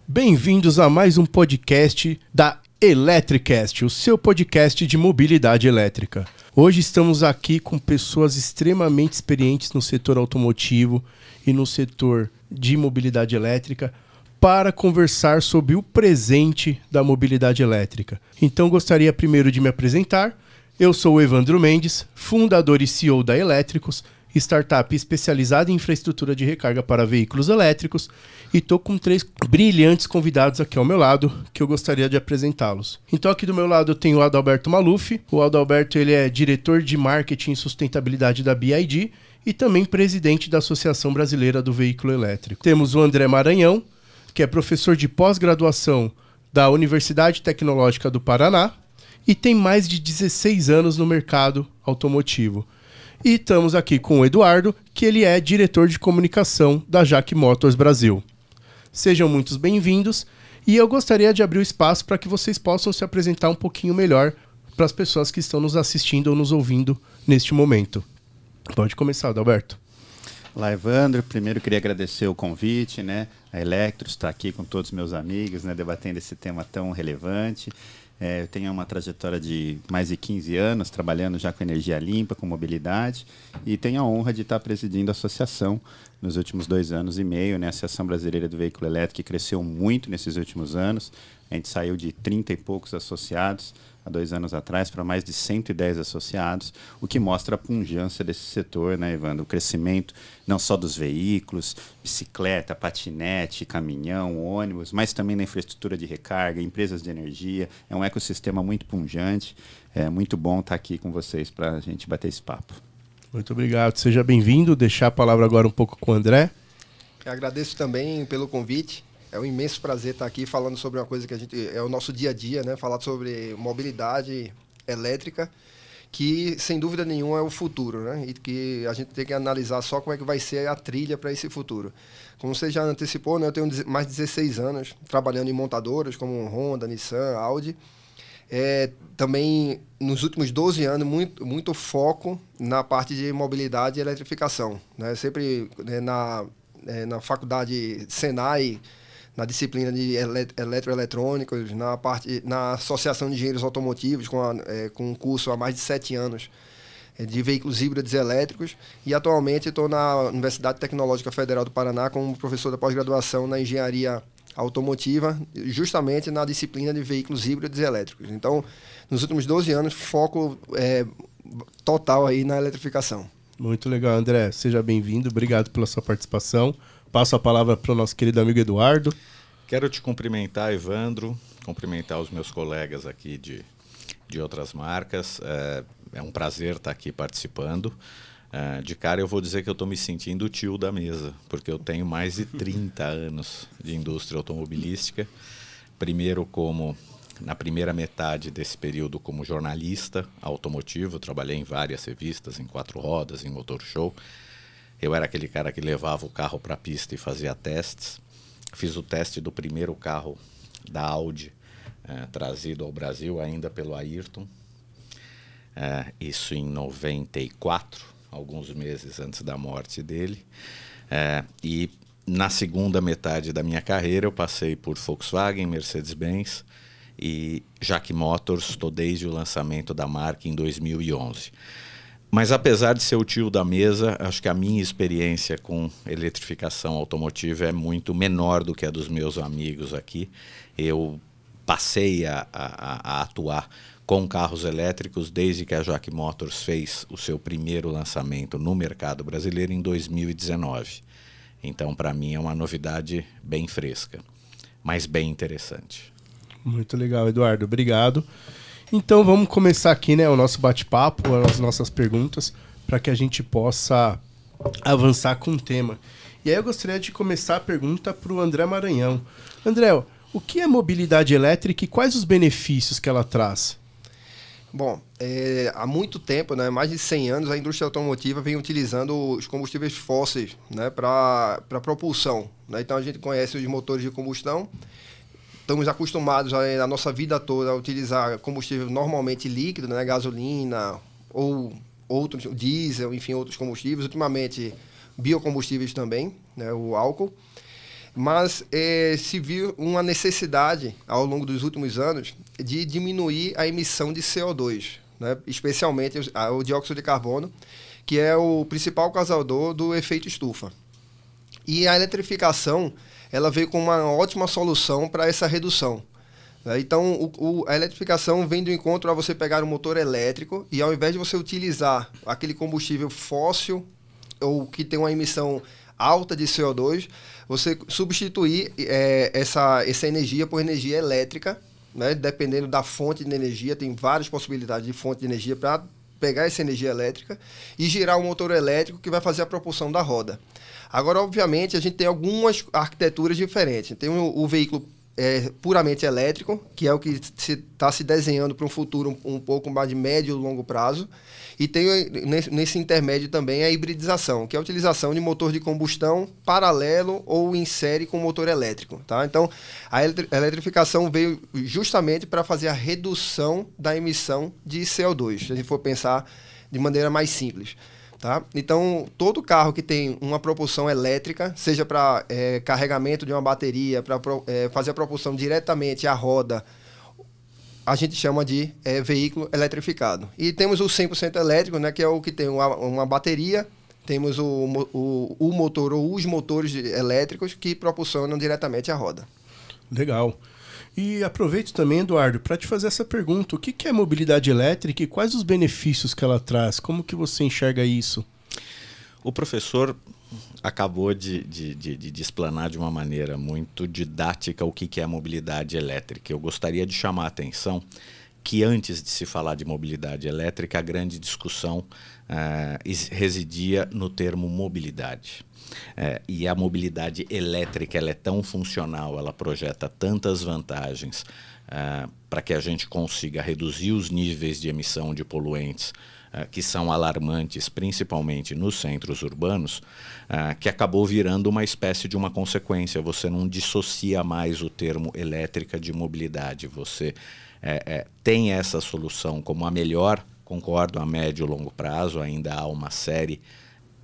Bem-vindos a mais um podcast da Electricast, o seu podcast de mobilidade elétrica. Hoje estamos aqui com pessoas extremamente experientes no setor automotivo e no setor de mobilidade elétrica para conversar sobre o presente da mobilidade elétrica. Então gostaria primeiro de me apresentar. Eu sou o Evandro Mendes, fundador e CEO da Elétricos, startup especializada em infraestrutura de recarga para veículos elétricos, e estou com 3 brilhantes convidados aqui ao meu lado, que eu gostaria de apresentá-los. Então aqui do meu lado eu tenho o Adalberto Maluf. O Adalberto ele é diretor de marketing e sustentabilidade da BYD e também presidente da Associação Brasileira do Veículo Elétrico. Temos o André Maranhão, que é professor de pós-graduação da Universidade Tecnológica do Paraná e tem mais de 16 anos no mercado automotivo. E estamos aqui com o Eduardo, que ele é diretor de comunicação da JAC Motors Brasil. Sejam muito bem-vindos e eu gostaria de abrir o espaço para que vocês possam se apresentar um pouquinho melhor para as pessoas que estão nos assistindo ou nos ouvindo neste momento. Pode começar, Adalberto. Olá, Evandro. Primeiro queria agradecer o convite, né? A Electros está aqui com todos os meus amigos, né? Debatendo esse tema tão relevante. Eu tenho uma trajetória de mais de 15 anos trabalhando já com energia limpa, com mobilidade, e tenho a honra de estar presidindo a associação nos últimos 2 anos e meio, né? A Associação Brasileira do Veículo Elétrico, que cresceu muito nesses últimos anos. A gente saiu de 30 e poucos associados há 2 anos atrás para mais de 110 associados, o que mostra a pujança desse setor, né, Evandro? O crescimento não só dos veículos, bicicleta, patinete, caminhão, ônibus, mas também na infraestrutura de recarga, empresas de energia. É um ecossistema muito pujante. É muito bom estar aqui com vocês para a gente bater esse papo. Muito obrigado. Seja bem-vindo. Deixar a palavra agora um pouco com o André. Eu agradeço também pelo convite. É um imenso prazer estar aqui falando sobre uma coisa que é o nosso dia a dia, né? Falar sobre mobilidade elétrica, que sem dúvida nenhuma é o futuro, né? E que a gente tem que analisar só como é que vai ser a trilha para esse futuro. Como você já antecipou, né? Eu tenho mais de 16 anos trabalhando em montadoras como Honda, Nissan, Audi. Também nos últimos 12 anos muito foco na parte de mobilidade e eletrificação, né? Sempre na faculdade Senai, na disciplina de eletroeletrônicos, na Associação de Engenheiros Automotivos, com um curso há mais de 7 anos de veículos híbridos elétricos, e atualmente estou na Universidade Tecnológica Federal do Paraná como professor da pós-graduação na Engenharia Automotiva, justamente na disciplina de veículos híbridos elétricos. Então, nos últimos 12 anos, foco total aí na eletrificação. Muito legal, André. Seja bem-vindo. Obrigado pela sua participação. Passo a palavra para o nosso querido amigo Eduardo. Quero te cumprimentar, Evandro, cumprimentar os meus colegas aqui de outras marcas. É um prazer estar aqui participando. De cara eu vou dizer que eu estou me sentindo o tio da mesa, porque eu tenho mais de 30 anos de indústria automobilística. Primeiro na primeira metade desse período como jornalista automotivo, trabalhei em várias revistas, em 4 rodas, em Motor Show. Eu era aquele cara que levava o carro para a pista e fazia testes. Fiz o teste do primeiro carro da Audi, trazido ao Brasil ainda pelo Ayrton. Isso em 94, alguns meses antes da morte dele. E na segunda metade da minha carreira eu passei por Volkswagen, Mercedes-Benz e JAC Motors. Estou desde o lançamento da marca em 2011. Mas apesar de ser o tio da mesa, acho que a minha experiência com eletrificação automotiva é muito menor do que a dos meus amigos aqui. Eu passei a atuar com carros elétricos desde que a JAC Motors fez o seu primeiro lançamento no mercado brasileiro em 2019. Então, para mim, é uma novidade bem fresca, mas bem interessante. Muito legal, Eduardo. Obrigado. Então vamos começar aqui, né, o nosso bate-papo, as nossas perguntas, para que a gente possa avançar com o tema. E aí eu gostaria de começar a pergunta para o André Maranhão. André, o que é mobilidade elétrica e quais os benefícios que ela traz? Bom, há muito tempo, né, mais de 100 anos, a indústria automotiva vem utilizando os combustíveis fósseis, né, para propulsão, né? Então a gente conhece os motores de combustão. Estamos acostumados a nossa vida toda a utilizar combustível normalmente líquido, né, gasolina ou outros, diesel, enfim, outros combustíveis. Ultimamente, biocombustíveis também, né, o álcool. mas se viu uma necessidade, ao longo dos últimos anos, de diminuir a emissão de CO2, né? Especialmente o dióxido de carbono, que é o principal causador do efeito estufa. E a eletrificação, ela veio com uma ótima solução para essa redução. Então, a eletrificação vem do encontro a você pegar um motor elétrico e, ao invés de você utilizar aquele combustível fóssil ou que tem uma emissão alta de CO2, você substituir essa energia por energia elétrica, né? Dependendo da fonte de energia, tem várias possibilidades de fonte de energia para pegar essa energia elétrica e girar um motor elétrico que vai fazer a propulsão da roda. Agora, obviamente, a gente tem algumas arquiteturas diferentes. Tem o veículo puramente elétrico, que é o que está se desenhando para um futuro um pouco mais de médio e longo prazo. E tem nesse intermédio também a hibridização, que é a utilização de motor de combustão paralelo ou em série com motor elétrico. Tá? Então, a eletrificação veio justamente para fazer a redução da emissão de CO2, se a gente for pensar de maneira mais simples. Tá? Então, todo carro que tem uma propulsão elétrica, seja para carregamento de uma bateria, para fazer a propulsão diretamente à roda, a gente chama de veículo eletrificado. E temos o 100% elétrico, né, que é o que tem uma bateria, temos o motor ou os motores elétricos que propulsionam diretamente a roda. Legal. E aproveito também, Eduardo, para te fazer essa pergunta. O que é mobilidade elétrica e quais os benefícios que ela traz? Como que você enxerga isso? O professor acabou de explanar de uma maneira muito didática o que é a mobilidade elétrica. Eu gostaria de chamar a atenção que antes de se falar de mobilidade elétrica, a grande discussão residia no termo mobilidade. E a mobilidade elétrica ela é tão funcional, ela projeta tantas vantagens para que a gente consiga reduzir os níveis de emissão de poluentes que são alarmantes, principalmente nos centros urbanos, que acabou virando uma espécie de uma consequência. Você não dissocia mais o termo elétrica de mobilidade. Você tem essa solução como a melhor, concordo, a médio e longo prazo. Ainda há uma série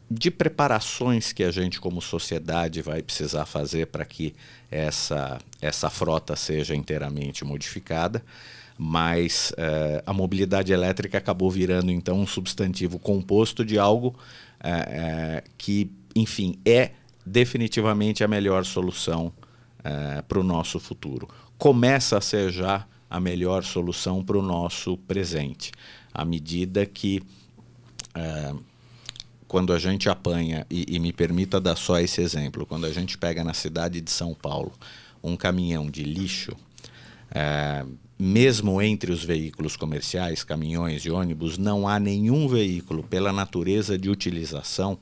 de preparações que a gente como sociedade vai precisar fazer para que essa frota seja inteiramente modificada. Mas a mobilidade elétrica acabou virando, então, um substantivo composto de algo que, enfim, é definitivamente a melhor solução para o nosso futuro. Começa a ser já a melhor solução para o nosso presente, à medida que, quando a gente apanha, e me permita dar só esse exemplo, quando a gente pega na cidade de São Paulo um caminhão de lixo, mesmo entre os veículos comerciais, caminhões e ônibus, não há nenhum veículo, pela natureza de utilização,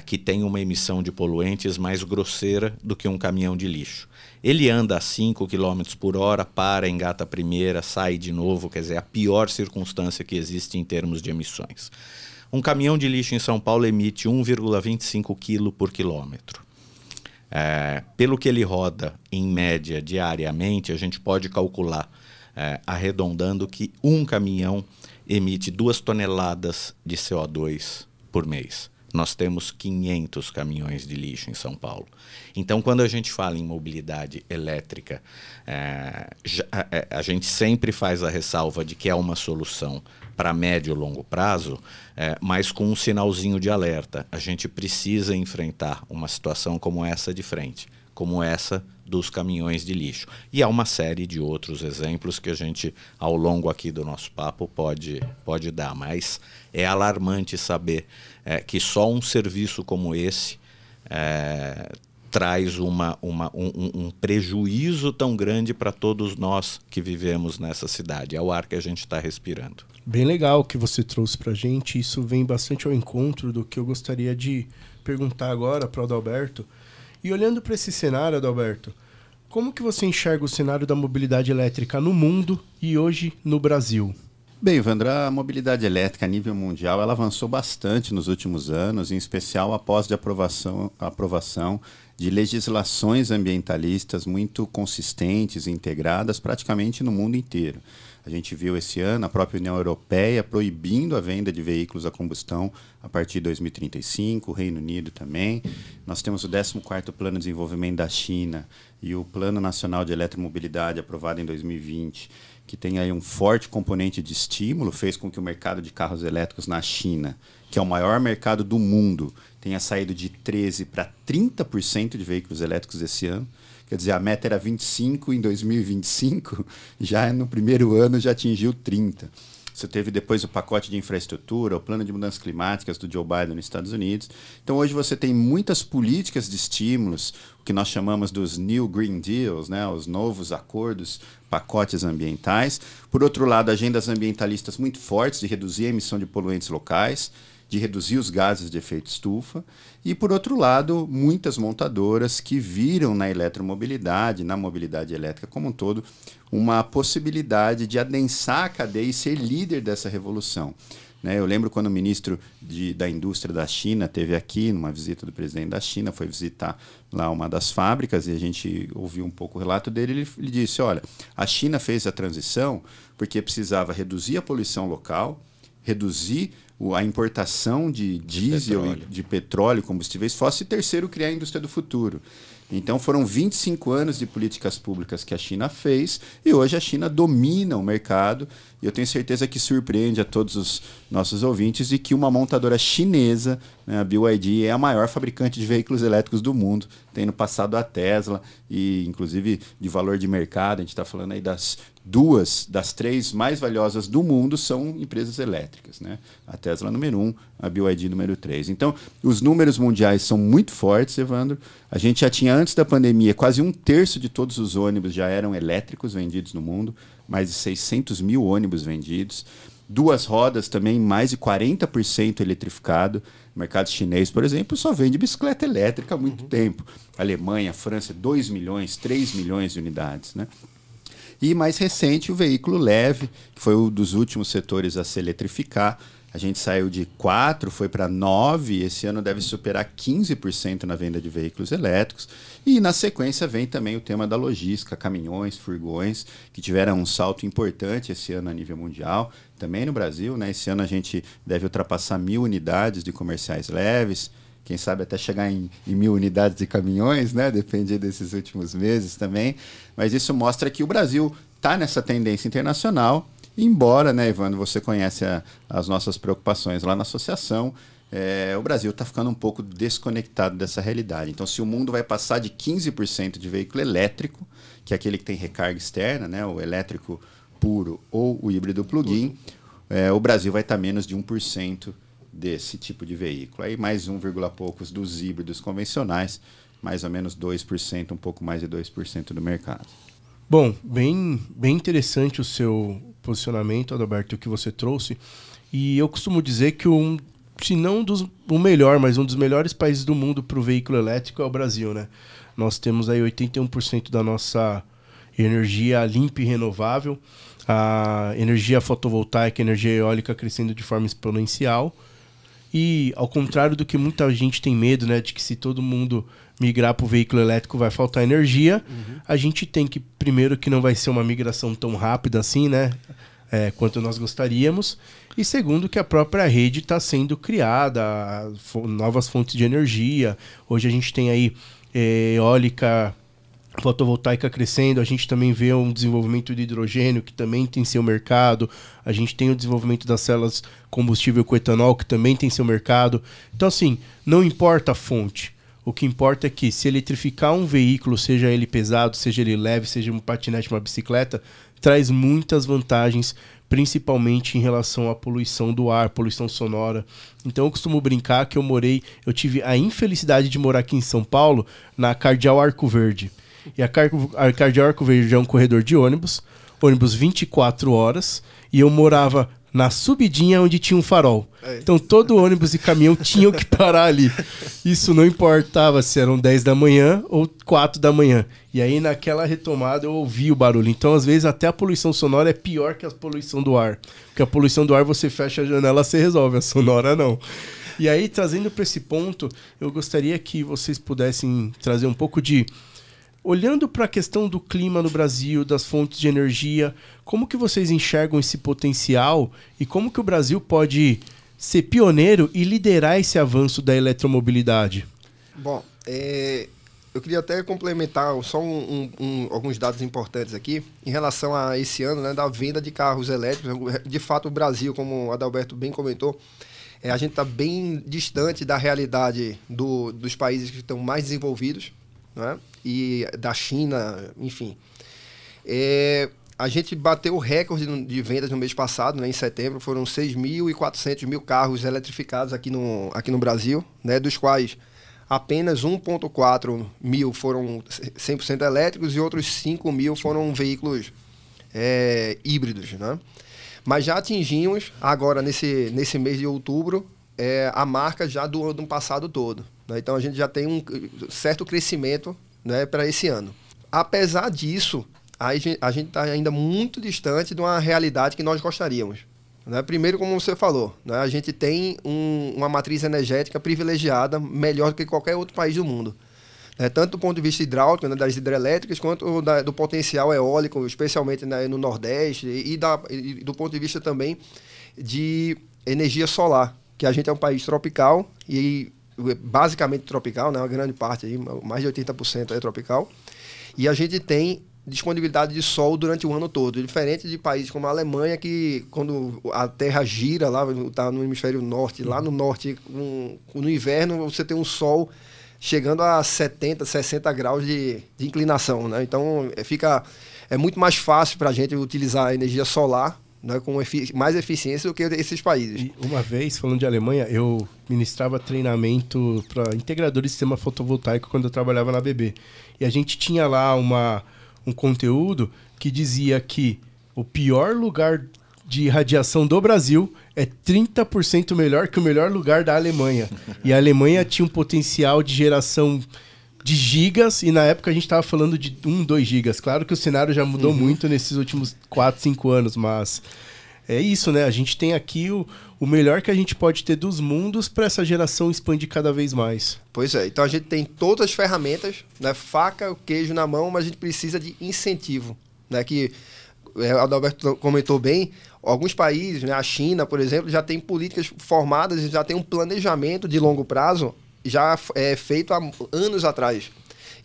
que tenha uma emissão de poluentes mais grosseira do que um caminhão de lixo. Ele anda a 5 km por hora, para, engata a primeira, sai de novo, quer dizer, a pior circunstância que existe em termos de emissões. Um caminhão de lixo em São Paulo emite 1,25 kg por quilômetro. Pelo que ele roda, em média, diariamente, a gente pode calcular, arredondando, que um caminhão emite 2 toneladas de CO2 por mês. Nós temos 500 caminhões de lixo em São Paulo. Então, quando a gente fala em mobilidade elétrica, a gente sempre faz a ressalva de que é uma solução para médio e longo prazo, mas com um sinalzinho de alerta. A gente precisa enfrentar uma situação como essa de frente, como essa dos caminhões de lixo. E há uma série de outros exemplos que a gente, ao longo aqui do nosso papo, pode dar. Mas é alarmante saber que só um serviço como esse traz um prejuízo tão grande para todos nós que vivemos nessa cidade. É o ar que a gente está respirando. Bem legal o que você trouxe para a gente. Isso vem bastante ao encontro do que eu gostaria de perguntar agora para o Adalberto. E olhando para esse cenário, Adalberto, como que você enxerga o cenário da mobilidade elétrica no mundo e hoje no Brasil? Bem, Vandra, a mobilidade elétrica a nível mundial ela avançou bastante nos últimos anos, em especial após a aprovação de legislações ambientalistas muito consistentes e integradas praticamente no mundo inteiro. A gente viu esse ano a própria União Europeia proibindo a venda de veículos a combustão a partir de 2035, o Reino Unido também. Nós temos o 14º Plano de Desenvolvimento da China e o Plano Nacional de Eletromobilidade, aprovado em 2020, que tem aí um forte componente de estímulo, fez com que o mercado de carros elétricos na China, que é o maior mercado do mundo, tenha saído de 13% para 30% de veículos elétricos esse ano. Quer dizer, a meta era 25%, em 2025, já no primeiro ano já atingiu 30%. Você teve depois o pacote de infraestrutura, o plano de mudanças climáticas do Joe Biden nos Estados Unidos. Então, hoje você tem muitas políticas de estímulos, o que nós chamamos dos New Green Deals, né? Os novos acordos, pacotes ambientais. Por outro lado, agendas ambientalistas muito fortes de reduzir a emissão de poluentes locais, de reduzir os gases de efeito estufa. E, por outro lado, muitas montadoras que viram na eletromobilidade, na mobilidade elétrica como um todo, uma possibilidade de adensar a cadeia e ser líder dessa revolução. Eu lembro quando o ministro da indústria da China esteve aqui, numa visita do presidente da China, foi visitar lá uma das fábricas e a gente ouviu um pouco o relato dele. Ele disse, olha, a China fez a transição porque precisava reduzir a poluição local, reduzir a importação de diesel, de petróleo, combustíveis fósseis, e terceiro, criar a indústria do futuro. Então foram 25 anos de políticas públicas que a China fez e hoje a China domina o mercado e eu tenho certeza que surpreende a todos os nossos ouvintes de que uma montadora chinesa, né, a BYD, é a maior fabricante de veículos elétricos do mundo, tendo passado a Tesla e inclusive de valor de mercado, a gente está falando aí das 3 mais valiosas do mundo são empresas elétricas, né? A Tesla número 1, a BYD número 3. Então, os números mundiais são muito fortes, Evandro. A gente já tinha, antes da pandemia, quase 1/3 de todos os ônibus já eram elétricos vendidos no mundo, mais de 600 mil ônibus vendidos. 2 rodas também, mais de 40% eletrificado. O mercado chinês, por exemplo, só vende bicicleta elétrica há muito tempo. Alemanha, França, 2 milhões, 3 milhões de unidades, né? E mais recente, o veículo leve, que foi um dos últimos setores a se eletrificar. A gente saiu de 4%, foi para 9%, esse ano deve superar 15% na venda de veículos elétricos. E na sequência vem também o tema da logística, caminhões, furgões, que tiveram um salto importante esse ano a nível mundial, também no Brasil, né? Esse ano a gente deve ultrapassar 1.000 unidades de comerciais leves, quem sabe até chegar em 1.000 unidades de caminhões, né? Depende desses últimos meses também. Mas isso mostra que o Brasil está nessa tendência internacional, embora, né, Evandro, você conhece as nossas preocupações lá na associação, o Brasil está ficando um pouco desconectado dessa realidade. Então, se o mundo vai passar de 15% de veículo elétrico, que é aquele que tem recarga externa, né, o elétrico puro ou o híbrido plug-in, o Brasil vai estar menos de 1% desse tipo de veículo. Aí mais 1, poucos dos híbridos convencionais, mais ou menos 2%, um pouco mais de 2% do mercado. Bom, bem interessante o seu posicionamento, Adalberto, o que você trouxe. E eu costumo dizer que se não o melhor, mas um dos melhores países do mundo para o veículo elétrico é o Brasil, né? Nós temos aí 81% da nossa energia limpa e renovável, a energia fotovoltaica, a energia eólica crescendo de forma exponencial. E ao contrário do que muita gente tem medo, né, de que se todo mundo migrar para o veículo elétrico vai faltar energia, a gente tem que, primeiro, que não vai ser uma migração tão rápida assim, né, quanto nós gostaríamos, e segundo, que a própria rede está sendo criada, novas fontes de energia. Hoje a gente tem aí eólica, fotovoltaica crescendo, a gente também vê um desenvolvimento de hidrogênio, que também tem seu mercado, a gente tem o desenvolvimento das células combustível com etanol, que também tem seu mercado. Então, assim, não importa a fonte, o que importa é que se eletrificar um veículo, seja ele pesado, seja ele leve, seja um patinete, uma bicicleta, traz muitas vantagens, principalmente em relação à poluição do ar, poluição sonora. Então eu costumo brincar que eu tive a infelicidade de morar aqui em São Paulo, na Cardeal Arco Verde. E a Cardeal Arco Verde é um corredor de ônibus 24 horas, e eu morava na subidinha onde tinha um farol. Então todo ônibus e caminhão tinham que parar ali. Isso não importava se eram 10 da manhã ou 4 da manhã. E aí naquela retomada eu ouvi o barulho. Então às vezes até a poluição sonora é pior que a poluição do ar. Porque a poluição do ar você fecha a janela, você resolve, a sonora não. E aí, trazendo para esse ponto, eu gostaria que vocês pudessem trazer um pouco de... Olhando para a questão do clima no Brasil, das fontes de energia, como que vocês enxergam esse potencial e como que o Brasil pode ser pioneiro e liderar esse avanço da eletromobilidade? Bom, eu queria até complementar só alguns dados importantes aqui em relação a esse ano, né, da venda de carros elétricos. De fato, o Brasil, como o Adalberto bem comentou, a gente está bem distante da realidade dos países que estão mais desenvolvidos, né, e da China, enfim. A gente bateu o recorde de vendas no mês passado, né, em setembro, foram 6.400 carros eletrificados aqui no Brasil, né, dos quais apenas 1.4 mil foram 100% elétricos e outros 5 mil foram veículos híbridos, né? Mas já atingimos, agora nesse mês de outubro, a marca já do ano passado todo, né? Então a gente já tem um certo crescimento, né, para esse ano. Apesar disso, a gente está ainda muito distante de uma realidade que nós gostaríamos. Né? Primeiro, como você falou, né? A gente tem uma matriz energética privilegiada, melhor do que qualquer outro país do mundo. Né? Tanto do ponto de vista hidráulico, né, das hidrelétricas, quanto do potencial eólico, especialmente, né, no Nordeste, e do ponto de vista também de energia solar, que a gente é um país tropical, e basicamente tropical, né? Uma grande parte, aí, mais de 80% é tropical, e a gente tem disponibilidade de sol durante o ano todo, diferente de países como a Alemanha, que quando a Terra gira, lá está no hemisfério norte, lá no norte, no inverno, você tem um sol chegando a 70, 60 graus de inclinação, né? Então é muito mais fácil para a gente utilizar a energia solar, né, com mais eficiência do que esses países. E uma vez, falando de Alemanha, eu ministrava treinamento para integradores de sistema fotovoltaico quando eu trabalhava na ABB. E a gente tinha lá um conteúdo que dizia que o pior lugar de radiação do Brasil é 30% melhor que o melhor lugar da Alemanha. E a Alemanha tinha um potencial de geração de gigas, e na época a gente estava falando de 2 gigas. Claro que o cenário já mudou muito nesses últimos 4, 5 anos, mas é isso, né? A gente tem aqui o melhor que a gente pode ter dos mundos para essa geração expandir cada vez mais. Pois é, então a gente tem todas as ferramentas, né, faca, o queijo na mão, mas a gente precisa de incentivo, né, que o Adalberto comentou bem, alguns países, né, a China, por exemplo, já tem políticas formadas e já tem um planejamento de longo prazo já feito há anos atrás.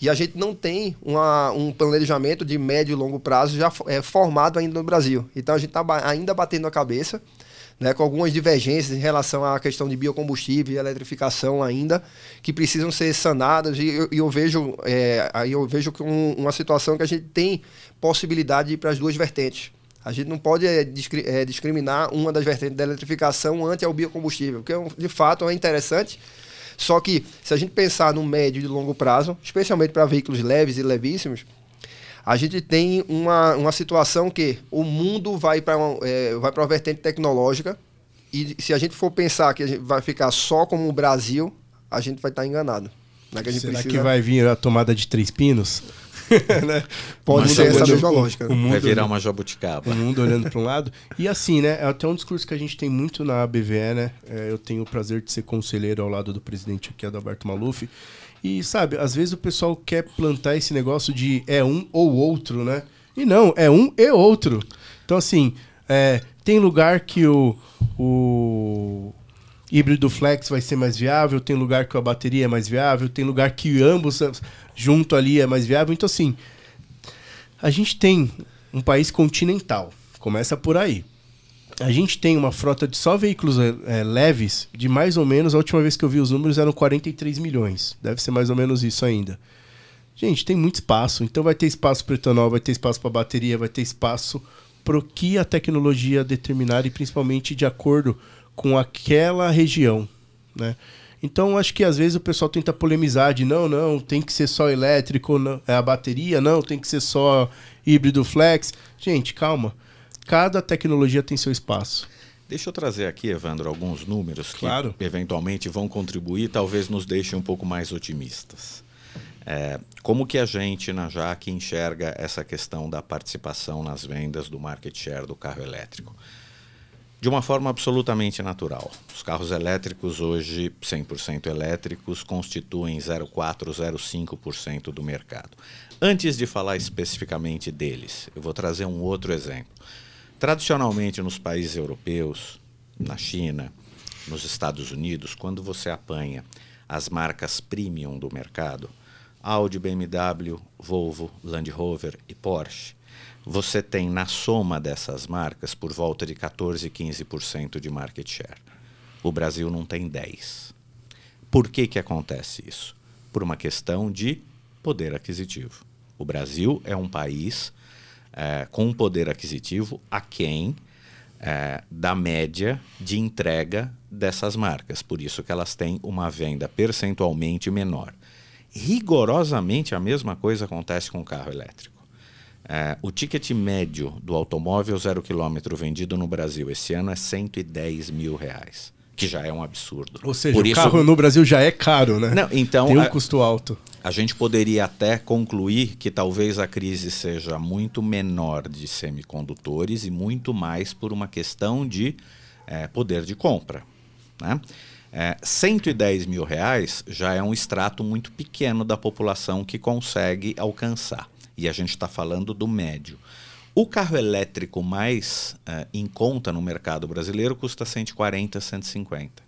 E a gente não tem um planejamento de médio e longo prazo já formado ainda no Brasil. Então a gente está ainda batendo a cabeça, né, com algumas divergências em relação à questão de biocombustível e eletrificação ainda, que precisam ser sanadas, e eu vejo com uma situação que a gente tem possibilidade de ir para as duas vertentes. A gente não pode discriminar uma das vertentes da eletrificação ante ao biocombustível, porque de fato é interessante, só que se a gente pensar no médio e longo prazo, especialmente para veículos leves e levíssimos, a gente tem uma situação que o mundo vai para uma vertente tecnológica, e se a gente for pensar que a gente vai ficar só como o Brasil, a gente vai estar enganado. Né? Será que vai vir a tomada de 3 pinos? Né? Pode ser essa mesma lógica. Vai virar uma jabuticaba. O mundo olhando para um lado. E assim, né? É até um discurso que a gente tem muito na BVE, né? Eu tenho o prazer de ser conselheiro ao lado do presidente aqui, Adalberto Maluf. E, sabe, às vezes o pessoal quer plantar esse negócio de um ou outro, né? E não, é um e outro. Então, assim, tem lugar que o híbrido flex vai ser mais viável, tem lugar que a bateria é mais viável, tem lugar que ambos junto ali é mais viável. Então, assim, a gente tem um país continental, começa por aí. A gente tem uma frota de só veículos leves de mais ou menos, a última vez que eu vi os números eram 43 milhões. Deve ser mais ou menos isso ainda. Gente, tem muito espaço. Então vai ter espaço para etanol, vai ter espaço para bateria, vai ter espaço para o que a tecnologia determinar, e principalmente de acordo com aquela região, né? Então, acho que às vezes o pessoal tenta polemizar de não, tem que ser só elétrico, não, a bateria, não, tem que ser só híbrido flex. Gente, calma. Cada tecnologia tem seu espaço. Deixa eu trazer aqui, Evandro, alguns números que eventualmente vão contribuir, talvez nos deixem um pouco mais otimistas. Como que a gente, na JAC, enxerga essa questão da participação nas vendas do market share do carro elétrico? De uma forma absolutamente natural. Os carros elétricos hoje, 100% elétricos, constituem 0,4%, 0,5% do mercado. Antes de falar especificamente deles, eu vou trazer um outro exemplo. Tradicionalmente, nos países europeus, na China, nos Estados Unidos, quando você apanha as marcas premium do mercado, Audi, BMW, Volvo, Land Rover e Porsche, você tem na soma dessas marcas por volta de 14, 15% de market share. O Brasil não tem 10%. Por que acontece isso? Por uma questão de poder aquisitivo. O Brasil é um país com um poder aquisitivo aquém da média de entrega dessas marcas. Por isso que elas têm uma venda percentualmente menor. Rigorosamente a mesma coisa acontece com o carro elétrico. O ticket médio do automóvel 0 km vendido no Brasil esse ano é R$110 mil, que já é um absurdo. Ou seja, o carro no Brasil já é caro, né? Não, então, tem um custo alto. A gente poderia até concluir que talvez a crise seja muito menor de semicondutores e muito mais por uma questão de poder de compra, né? R$110 mil já é um extrato muito pequeno da população que consegue alcançar. E a gente está falando do médio. O carro elétrico mais em conta no mercado brasileiro custa 140, 150.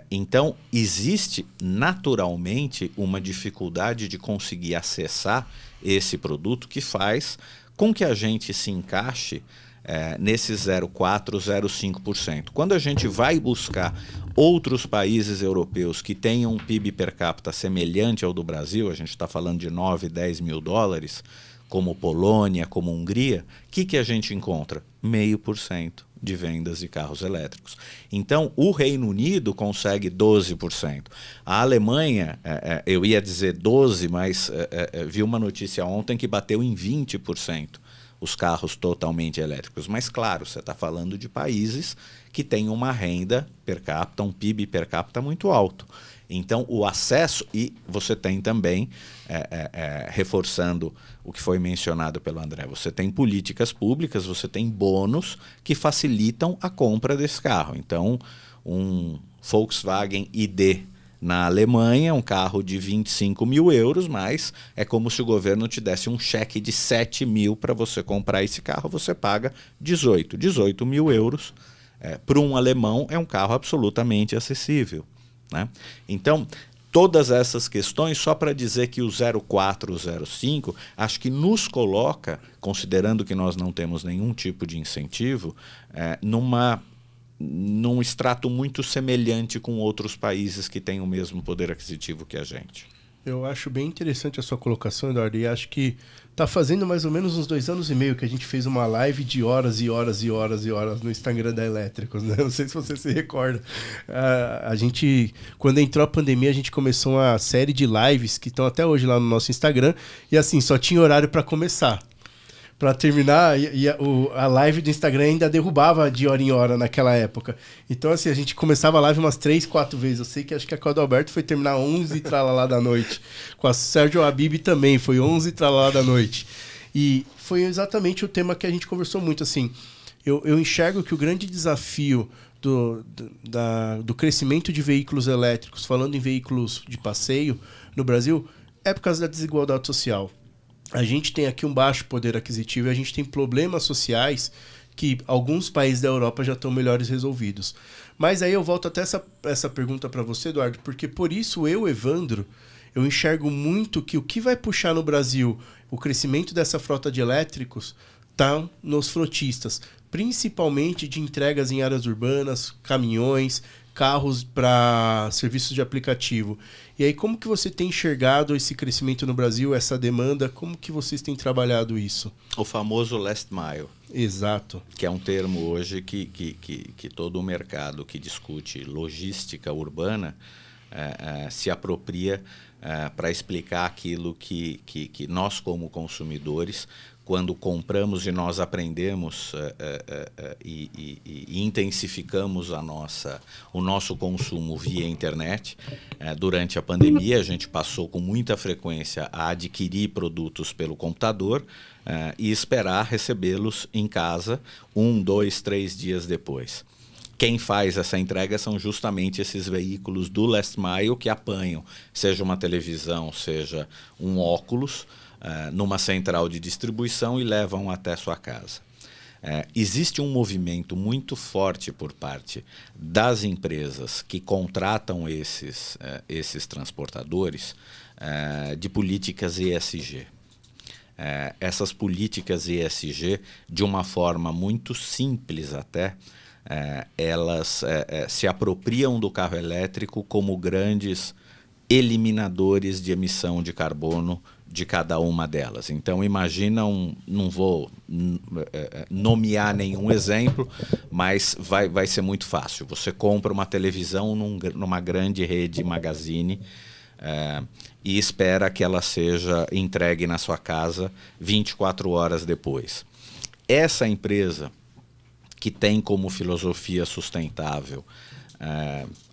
Então, existe naturalmente uma dificuldade de conseguir acessar esse produto que faz com que a gente se encaixe nesse 0,4%, 0,5%. Quando a gente vai buscar outros países europeus que tenham um PIB per capita semelhante ao do Brasil, a gente está falando de 9, 10 mil dólares, como Polônia, como Hungria, o que a gente encontra? 0,5% de vendas de carros elétricos. Então, o Reino Unido consegue 12%. A Alemanha, eu ia dizer 12%, mas vi uma notícia ontem que bateu em 20% os carros totalmente elétricos. Mas, claro, você está falando de países que têm uma renda per capita, um PIB per capita muito alto. Então, o acesso, e você tem também, reforçando o que foi mencionado pelo André, você tem políticas públicas, você tem bônus que facilitam a compra desse carro. Então, um Volkswagen ID na Alemanha, um carro de 25 mil euros, mas é como se o governo te desse um cheque de 7 mil para você comprar esse carro, você paga 18 mil euros. Para um alemão é um carro absolutamente acessível, né? Então, todas essas questões, só para dizer que o 0,4, 0,5, acho que nos coloca, considerando que nós não temos nenhum tipo de incentivo, num extrato muito semelhante com outros países que têm o mesmo poder aquisitivo que a gente. Eu acho bem interessante a sua colocação, Eduardo, e acho que está fazendo mais ou menos uns 2 anos e meio que a gente fez uma live de horas e horas e horas e horas no Instagram da Elétricos, né? Não sei se você se recorda. A gente, quando entrou a pandemia, a gente começou uma série de lives que estão até hoje lá no nosso Instagram, e assim, só tinha horário para começar. Para terminar, a live do Instagram ainda derrubava de hora em hora naquela época. Então, assim, a gente começava a live umas 3, 4 vezes. Eu sei que acho que a com o Adalberto foi terminar 11 tralalá da noite. Com a Sérgio Habib também, foi 11 tralalá da noite. E foi exatamente o tema que a gente conversou muito. Assim, eu enxergo que o grande desafio do crescimento de veículos elétricos, falando em veículos de passeio no Brasil, é por causa da desigualdade social. A gente tem aqui um baixo poder aquisitivo e a gente tem problemas sociais que alguns países da Europa já estão melhores resolvidos. Mas aí eu volto até essa pergunta para você, Eduardo, porque por isso Evandro, eu enxergo muito que o que vai puxar no Brasil o crescimento dessa frota de elétricos está nos frotistas, principalmente de entregas em áreas urbanas, caminhões, carros para serviços de aplicativo. E aí, como que você tem enxergado esse crescimento no Brasil, essa demanda? Como que vocês têm trabalhado isso? O famoso last mile. Exato. Que é um termo hoje que todo o mercado que discute logística urbana se apropria para explicar aquilo que nós, como consumidores, quando compramos e nós aprendemos e intensificamos o nosso consumo via internet, durante a pandemia a gente passou com muita frequência a adquirir produtos pelo computador e esperar recebê-los em casa 1, 2, 3 dias depois. Quem faz essa entrega são justamente esses veículos do last mile que apanham, seja uma televisão, seja um óculos, numa central de distribuição e levam até sua casa. Existe um movimento muito forte por parte das empresas que contratam esses transportadores de políticas ESG. Essas políticas ESG, de uma forma muito simples até, elas se apropriam do carro elétrico como grandes eliminadores de emissão de carbono de cada uma delas. Então, imagina não vou nomear nenhum exemplo, mas vai ser muito fácil. Você compra uma televisão numa grande rede Magazine e espera que ela seja entregue na sua casa 24 horas depois. Essa empresa que tem como filosofia sustentável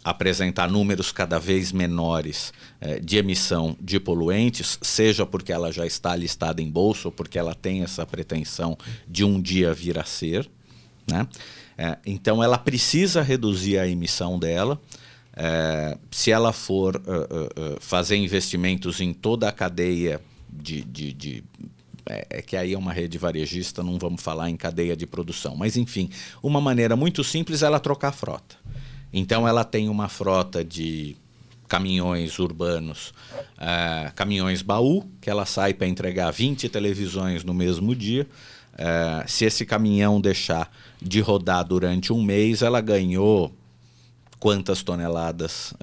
apresentar números cada vez menores de emissão de poluentes, seja porque ela já está listada em bolsa ou porque ela tem essa pretensão de um dia vir a ser, né? Então ela precisa reduzir a emissão dela. Se ela for fazer investimentos em toda a cadeia que aí é uma rede varejista, não vamos falar em cadeia de produção, mas enfim, uma maneira muito simples é ela trocar a frota. Então ela tem uma frota de caminhões urbanos, caminhões baú, que ela sai para entregar 20 televisões no mesmo dia. Se esse caminhão deixar de rodar durante um mês, ela ganhou quantas toneladas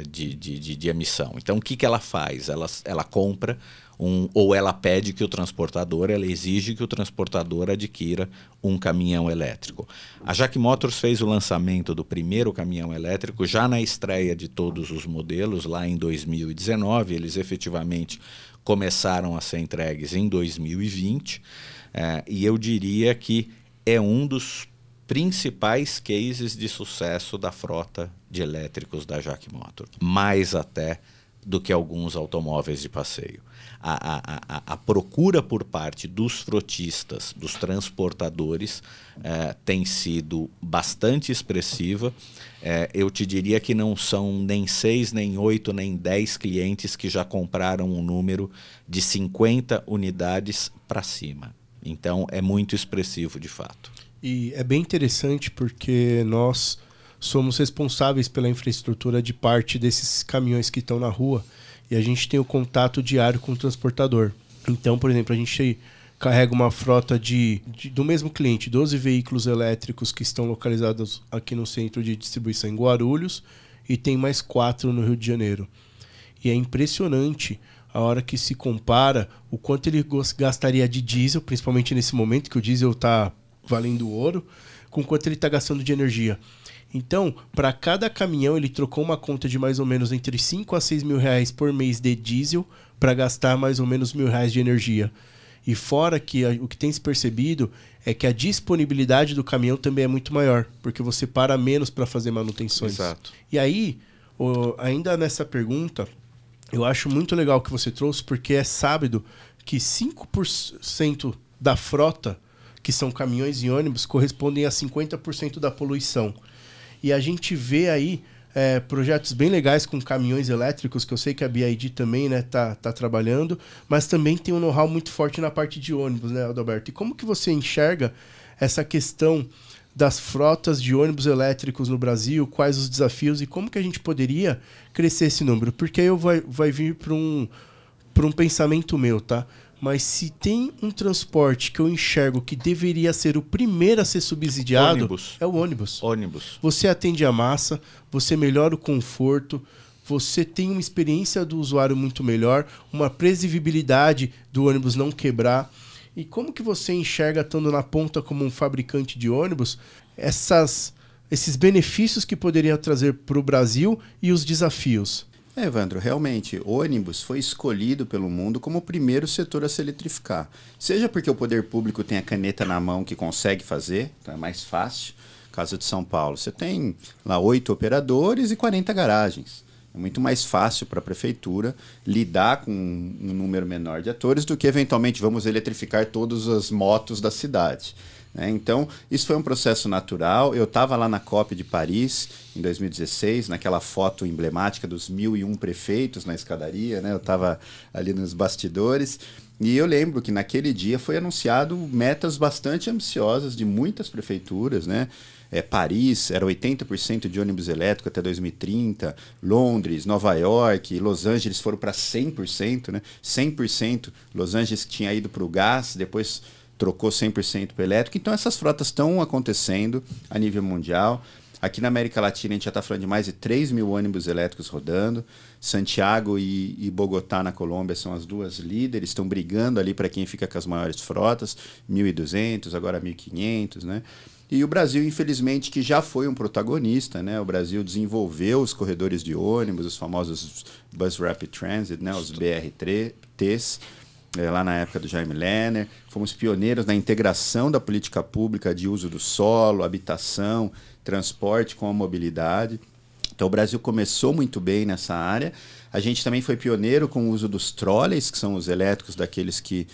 de emissão. Então o que ela faz? Ela compra ou ela pede que o transportador, ela exige que o transportador adquira um caminhão elétrico. A JAC Motors fez o lançamento do primeiro caminhão elétrico já na estreia de todos os modelos, lá em 2019. Eles efetivamente começaram a ser entregues em 2020. E eu diria que é um dos principais cases de sucesso da frota de elétricos da JAC Motors, mais até do que alguns automóveis de passeio. A procura por parte dos frotistas, dos transportadores, tem sido bastante expressiva. Eu te diria que não são nem 6, nem 8, nem 10 clientes que já compraram um número de 50 unidades para cima. Então, é muito expressivo de fato. E é bem interessante porque nós somos responsáveis pela infraestrutura de parte desses caminhões que estão na rua e a gente tem o contato diário com o transportador. Então, por exemplo, a gente carrega uma frota do mesmo cliente, 12 veículos elétricos que estão localizados aqui no centro de distribuição em Guarulhos e tem mais 4 no Rio de Janeiro. E é impressionante a hora que se compara o quanto ele gastaria de diesel, principalmente nesse momento que o diesel está valendo ouro, com quanto ele está gastando de energia. Então, para cada caminhão, ele trocou uma conta de mais ou menos entre 5 a 6 mil reais por mês de diesel para gastar mais ou menos R$1.000 de energia. E fora que o que tem se percebido é que a disponibilidade do caminhão também é muito maior, porque você para menos para fazer manutenções. Exato. E aí, ainda nessa pergunta, eu acho muito legal o que você trouxe, porque é sábado que 5% da frota, que são caminhões e ônibus, correspondem a 50% da poluição. E a gente vê aí projetos bem legais com caminhões elétricos, que eu sei que a BID também, né, tá trabalhando, mas também tem um know-how muito forte na parte de ônibus, né, Adalberto? E como que você enxerga essa questão das frotas de ônibus elétricos no Brasil? Quais os desafios e como que a gente poderia crescer esse número? Porque aí vai vir para um pensamento meu, tá? Mas se tem um transporte que eu enxergo que deveria ser o primeiro a ser subsidiado, é o ônibus. Você atende a massa, você melhora o conforto, você tem uma experiência do usuário muito melhor, uma previsibilidade do ônibus não quebrar. E como que você enxerga, estando na ponta como um fabricante de ônibus, esses benefícios que poderia trazer para o Brasil e os desafios? Evandro, realmente, o ônibus foi escolhido pelo mundo como o primeiro setor a se eletrificar. Seja porque o poder público tem a caneta na mão que consegue fazer, então é mais fácil. Caso de São Paulo, você tem lá 8 operadores e 40 garagens. É muito mais fácil para a prefeitura lidar com um número menor de atores do que, eventualmente, vamos eletrificar todas as motos da cidade. né? Então, isso foi um processo natural. Eu estava lá na COP de Paris, em 2016, naquela foto emblemática dos 1.001 prefeitos na escadaria, né? Eu estava ali nos bastidores. E eu lembro que naquele dia foi anunciado metas bastante ambiciosas de muitas prefeituras, né? Paris era 80% de ônibus elétrico até 2030, Londres, Nova York, Los Angeles foram para 100%, né? 100%. Los Angeles tinha ido para o gás, depois trocou 100% para o elétrico. Então essas frotas estão acontecendo a nível mundial. Aqui na América Latina a gente já está falando de mais de 3.000 ônibus elétricos rodando. Santiago e Bogotá na Colômbia são as duas líderes, estão brigando ali para quem fica com as maiores frotas, 1.200, agora 1.500, né? E o Brasil, infelizmente, que já foi um protagonista, né? O Brasil desenvolveu os corredores de ônibus, os famosos Bus Rapid Transit, né? Os BRTs, lá na época do Jaime Lerner. Fomos pioneiros na integração da política pública de uso do solo, habitação, transporte com a mobilidade. Então o Brasil começou muito bem nessa área. A gente também foi pioneiro com o uso dos trolleys, que são os elétricos daqueles que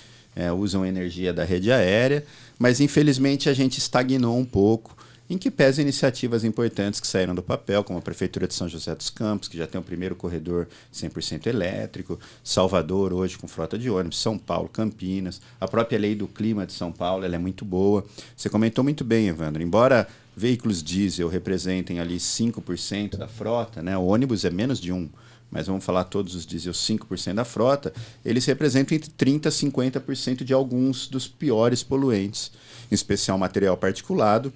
usam energia da rede aérea, mas infelizmente a gente estagnou um pouco, em que pesa iniciativas importantes que saíram do papel, como a Prefeitura de São José dos Campos, que já tem o primeiro corredor 100% elétrico, Salvador hoje com frota de ônibus, São Paulo, Campinas, a própria lei do clima de São Paulo, ela é muito boa. Você comentou muito bem, Evandro, embora veículos diesel representem ali 5% da frota, né? O ônibus é menos de 1%, mas vamos falar todos os diesel 5% da frota, eles representam entre 30% a 50% de alguns dos piores poluentes, em especial material particulado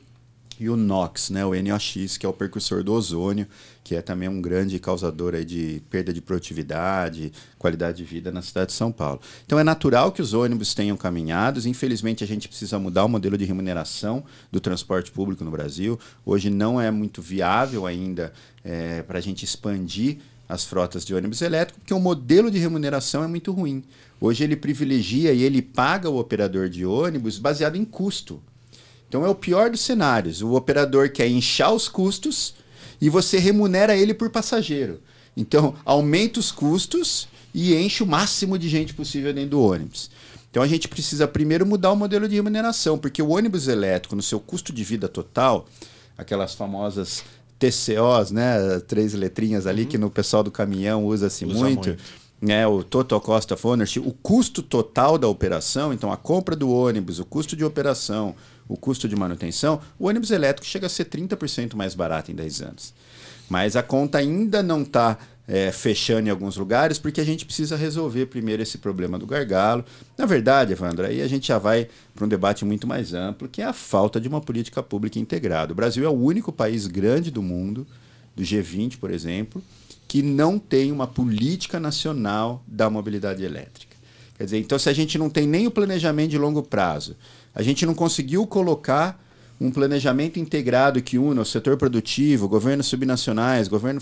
e o NOx, né, o NOx, que é o precursor do ozônio, que é também um grande causador aí de perda de produtividade, qualidade de vida na cidade de São Paulo. Então é natural que os ônibus tenham caminhados, infelizmente a gente precisa mudar o modelo de remuneração do transporte público no Brasil. Hoje não é muito viável ainda para a gente expandir as frotas de ônibus elétrico, porque o modelo de remuneração é muito ruim. Hoje ele privilegia e ele paga o operador de ônibus baseado em custo. Então é o pior dos cenários. O operador quer inchar os custos e você remunera ele por passageiro. Então aumenta os custos e enche o máximo de gente possível dentro do ônibus. Então a gente precisa primeiro mudar o modelo de remuneração, porque o ônibus elétrico, no seu custo de vida total, aquelas famosas TCOs, né, 3 letrinhas ali, que no pessoal do caminhão usa-se muito. Né, o Total Cost of Ownership, o custo total da operação, então a compra do ônibus, o custo de operação, o custo de manutenção, o ônibus elétrico chega a ser 30% mais barato em 10 anos. Mas a conta ainda não está fechando em alguns lugares, porque a gente precisa resolver primeiro esse problema do gargalo. Na verdade, Evandro, aí a gente já vai para um debate muito mais amplo, que é a falta de uma política pública integrada. O Brasil é o único país grande do mundo, do G20, por exemplo, que não tem uma política nacional da mobilidade elétrica. Quer dizer, então se a gente não tem nem o planejamento de longo prazo, a gente não conseguiu colocar um planejamento integrado que una o setor produtivo, governos subnacionais, governo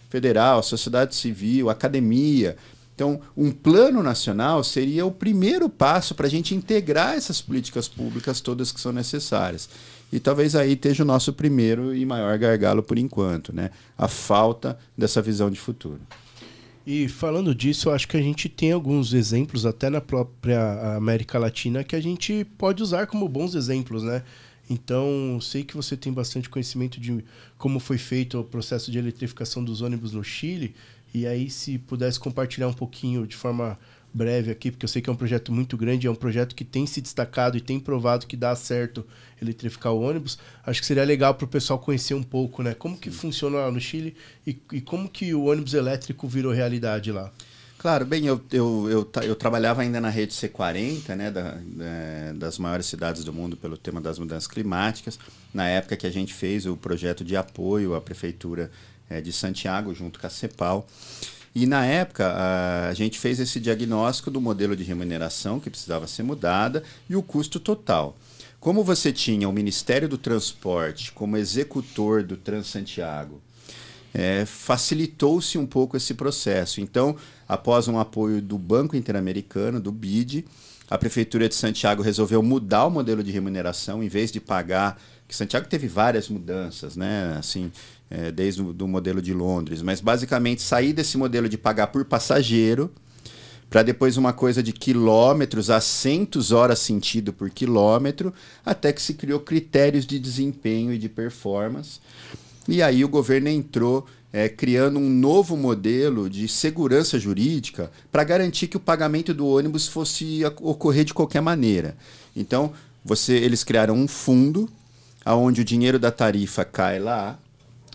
federal, sociedade civil, academia. Então, um plano nacional seria o primeiro passo para a gente integrar essas políticas públicas todas que são necessárias. E talvez aí esteja o nosso primeiro e maior gargalo por enquanto, né? A falta dessa visão de futuro. E falando disso, eu acho que a gente tem alguns exemplos, até na própria América Latina, que a gente pode usar como bons exemplos, né? Então, sei que você tem bastante conhecimento de como foi feito o processo de eletrificação dos ônibus no Chile. E aí, se pudesse compartilhar um pouquinho de forma breve aqui, porque eu sei que é um projeto muito grande, é um projeto que tem se destacado e tem provado que dá certo eletrificar o ônibus. Acho que seria legal para o pessoal conhecer um pouco, né? Como que funciona lá no Chile e como que o ônibus elétrico virou realidade lá. Claro, bem, eu trabalhava ainda na rede C40, né, das maiores cidades do mundo pelo tema das mudanças climáticas, na época que a gente fez o projeto de apoio à Prefeitura de Santiago, junto com a CEPAL. E na época a gente fez esse diagnóstico do modelo de remuneração que precisava ser mudada e o custo total. Como você tinha o Ministério do Transporte como executor do Transantiago, facilitou-se um pouco esse processo. Então, após um apoio do Banco Interamericano, do BID, a Prefeitura de Santiago resolveu mudar o modelo de remuneração, em vez de pagar... que Santiago teve várias mudanças, né? Assim, desde o do modelo de Londres, mas basicamente sair desse modelo de pagar por passageiro para depois uma coisa de quilômetros, assentos hora sentido por quilômetro, até que se criou critérios de desempenho e de performance. E aí o governo entrou criando um novo modelo de segurança jurídica para garantir que o pagamento do ônibus fosse ocorrer de qualquer maneira. Então, eles criaram um fundo onde o dinheiro da tarifa cai lá,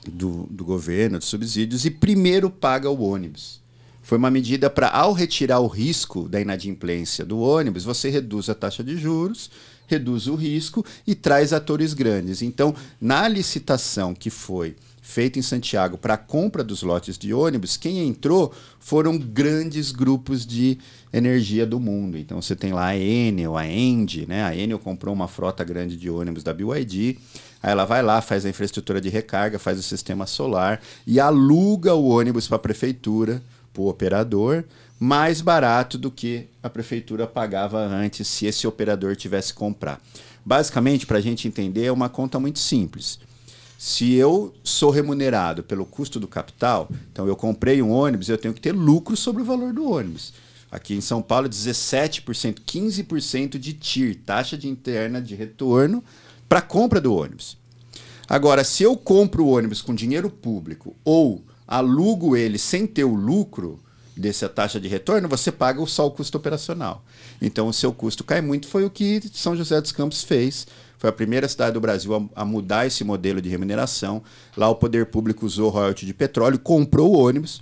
do governo, dos subsídios, e primeiro paga o ônibus. Foi uma medida para, ao retirar o risco da inadimplência do ônibus, você reduz a taxa de juros, reduz o risco e traz atores grandes. Então, na licitação que foi feita em Santiago para a compra dos lotes de ônibus, quem entrou foram grandes grupos de energia do mundo. Então, você tem lá a Enel, a Engie, né? A Enel comprou uma frota grande de ônibus da BYD, aí ela vai lá, faz a infraestrutura de recarga, faz o sistema solar e aluga o ônibus para a prefeitura, para o operador, mais barato do que a prefeitura pagava antes se esse operador tivesse que comprar. Basicamente, para a gente entender, é uma conta muito simples. Se eu sou remunerado pelo custo do capital, então eu comprei um ônibus, eu tenho que ter lucro sobre o valor do ônibus. Aqui em São Paulo, 17%, 15% de TIR, taxa de interna de retorno, para a compra do ônibus. Agora, se eu compro o ônibus com dinheiro público ou alugo ele sem ter o lucro dessa taxa de retorno, você paga só o custo operacional. Então, o seu custo cai muito. Foi o que São José dos Campos fez. Foi a primeira cidade do Brasil a mudar esse modelo de remuneração. Lá o poder público usou royalty de petróleo, comprou o ônibus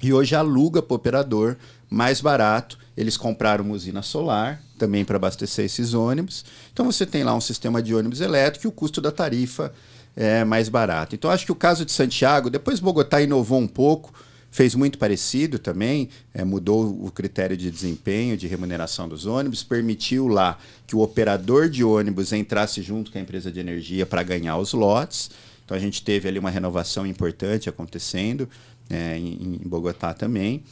e hoje aluga para o operador mais barato. Eles compraram uma usina solar também para abastecer esses ônibus. Então você tem lá um sistema de ônibus elétrico e o custo da tarifa é mais barato. Então acho que o caso de Santiago, depois Bogotá inovou um pouco, fez muito parecido também, mudou o critério de desempenho, de remuneração dos ônibus, permitiu lá que o operador de ônibus entrasse junto com a empresa de energia para ganhar os lotes. Então a gente teve ali uma renovação importante acontecendo em Bogotá também.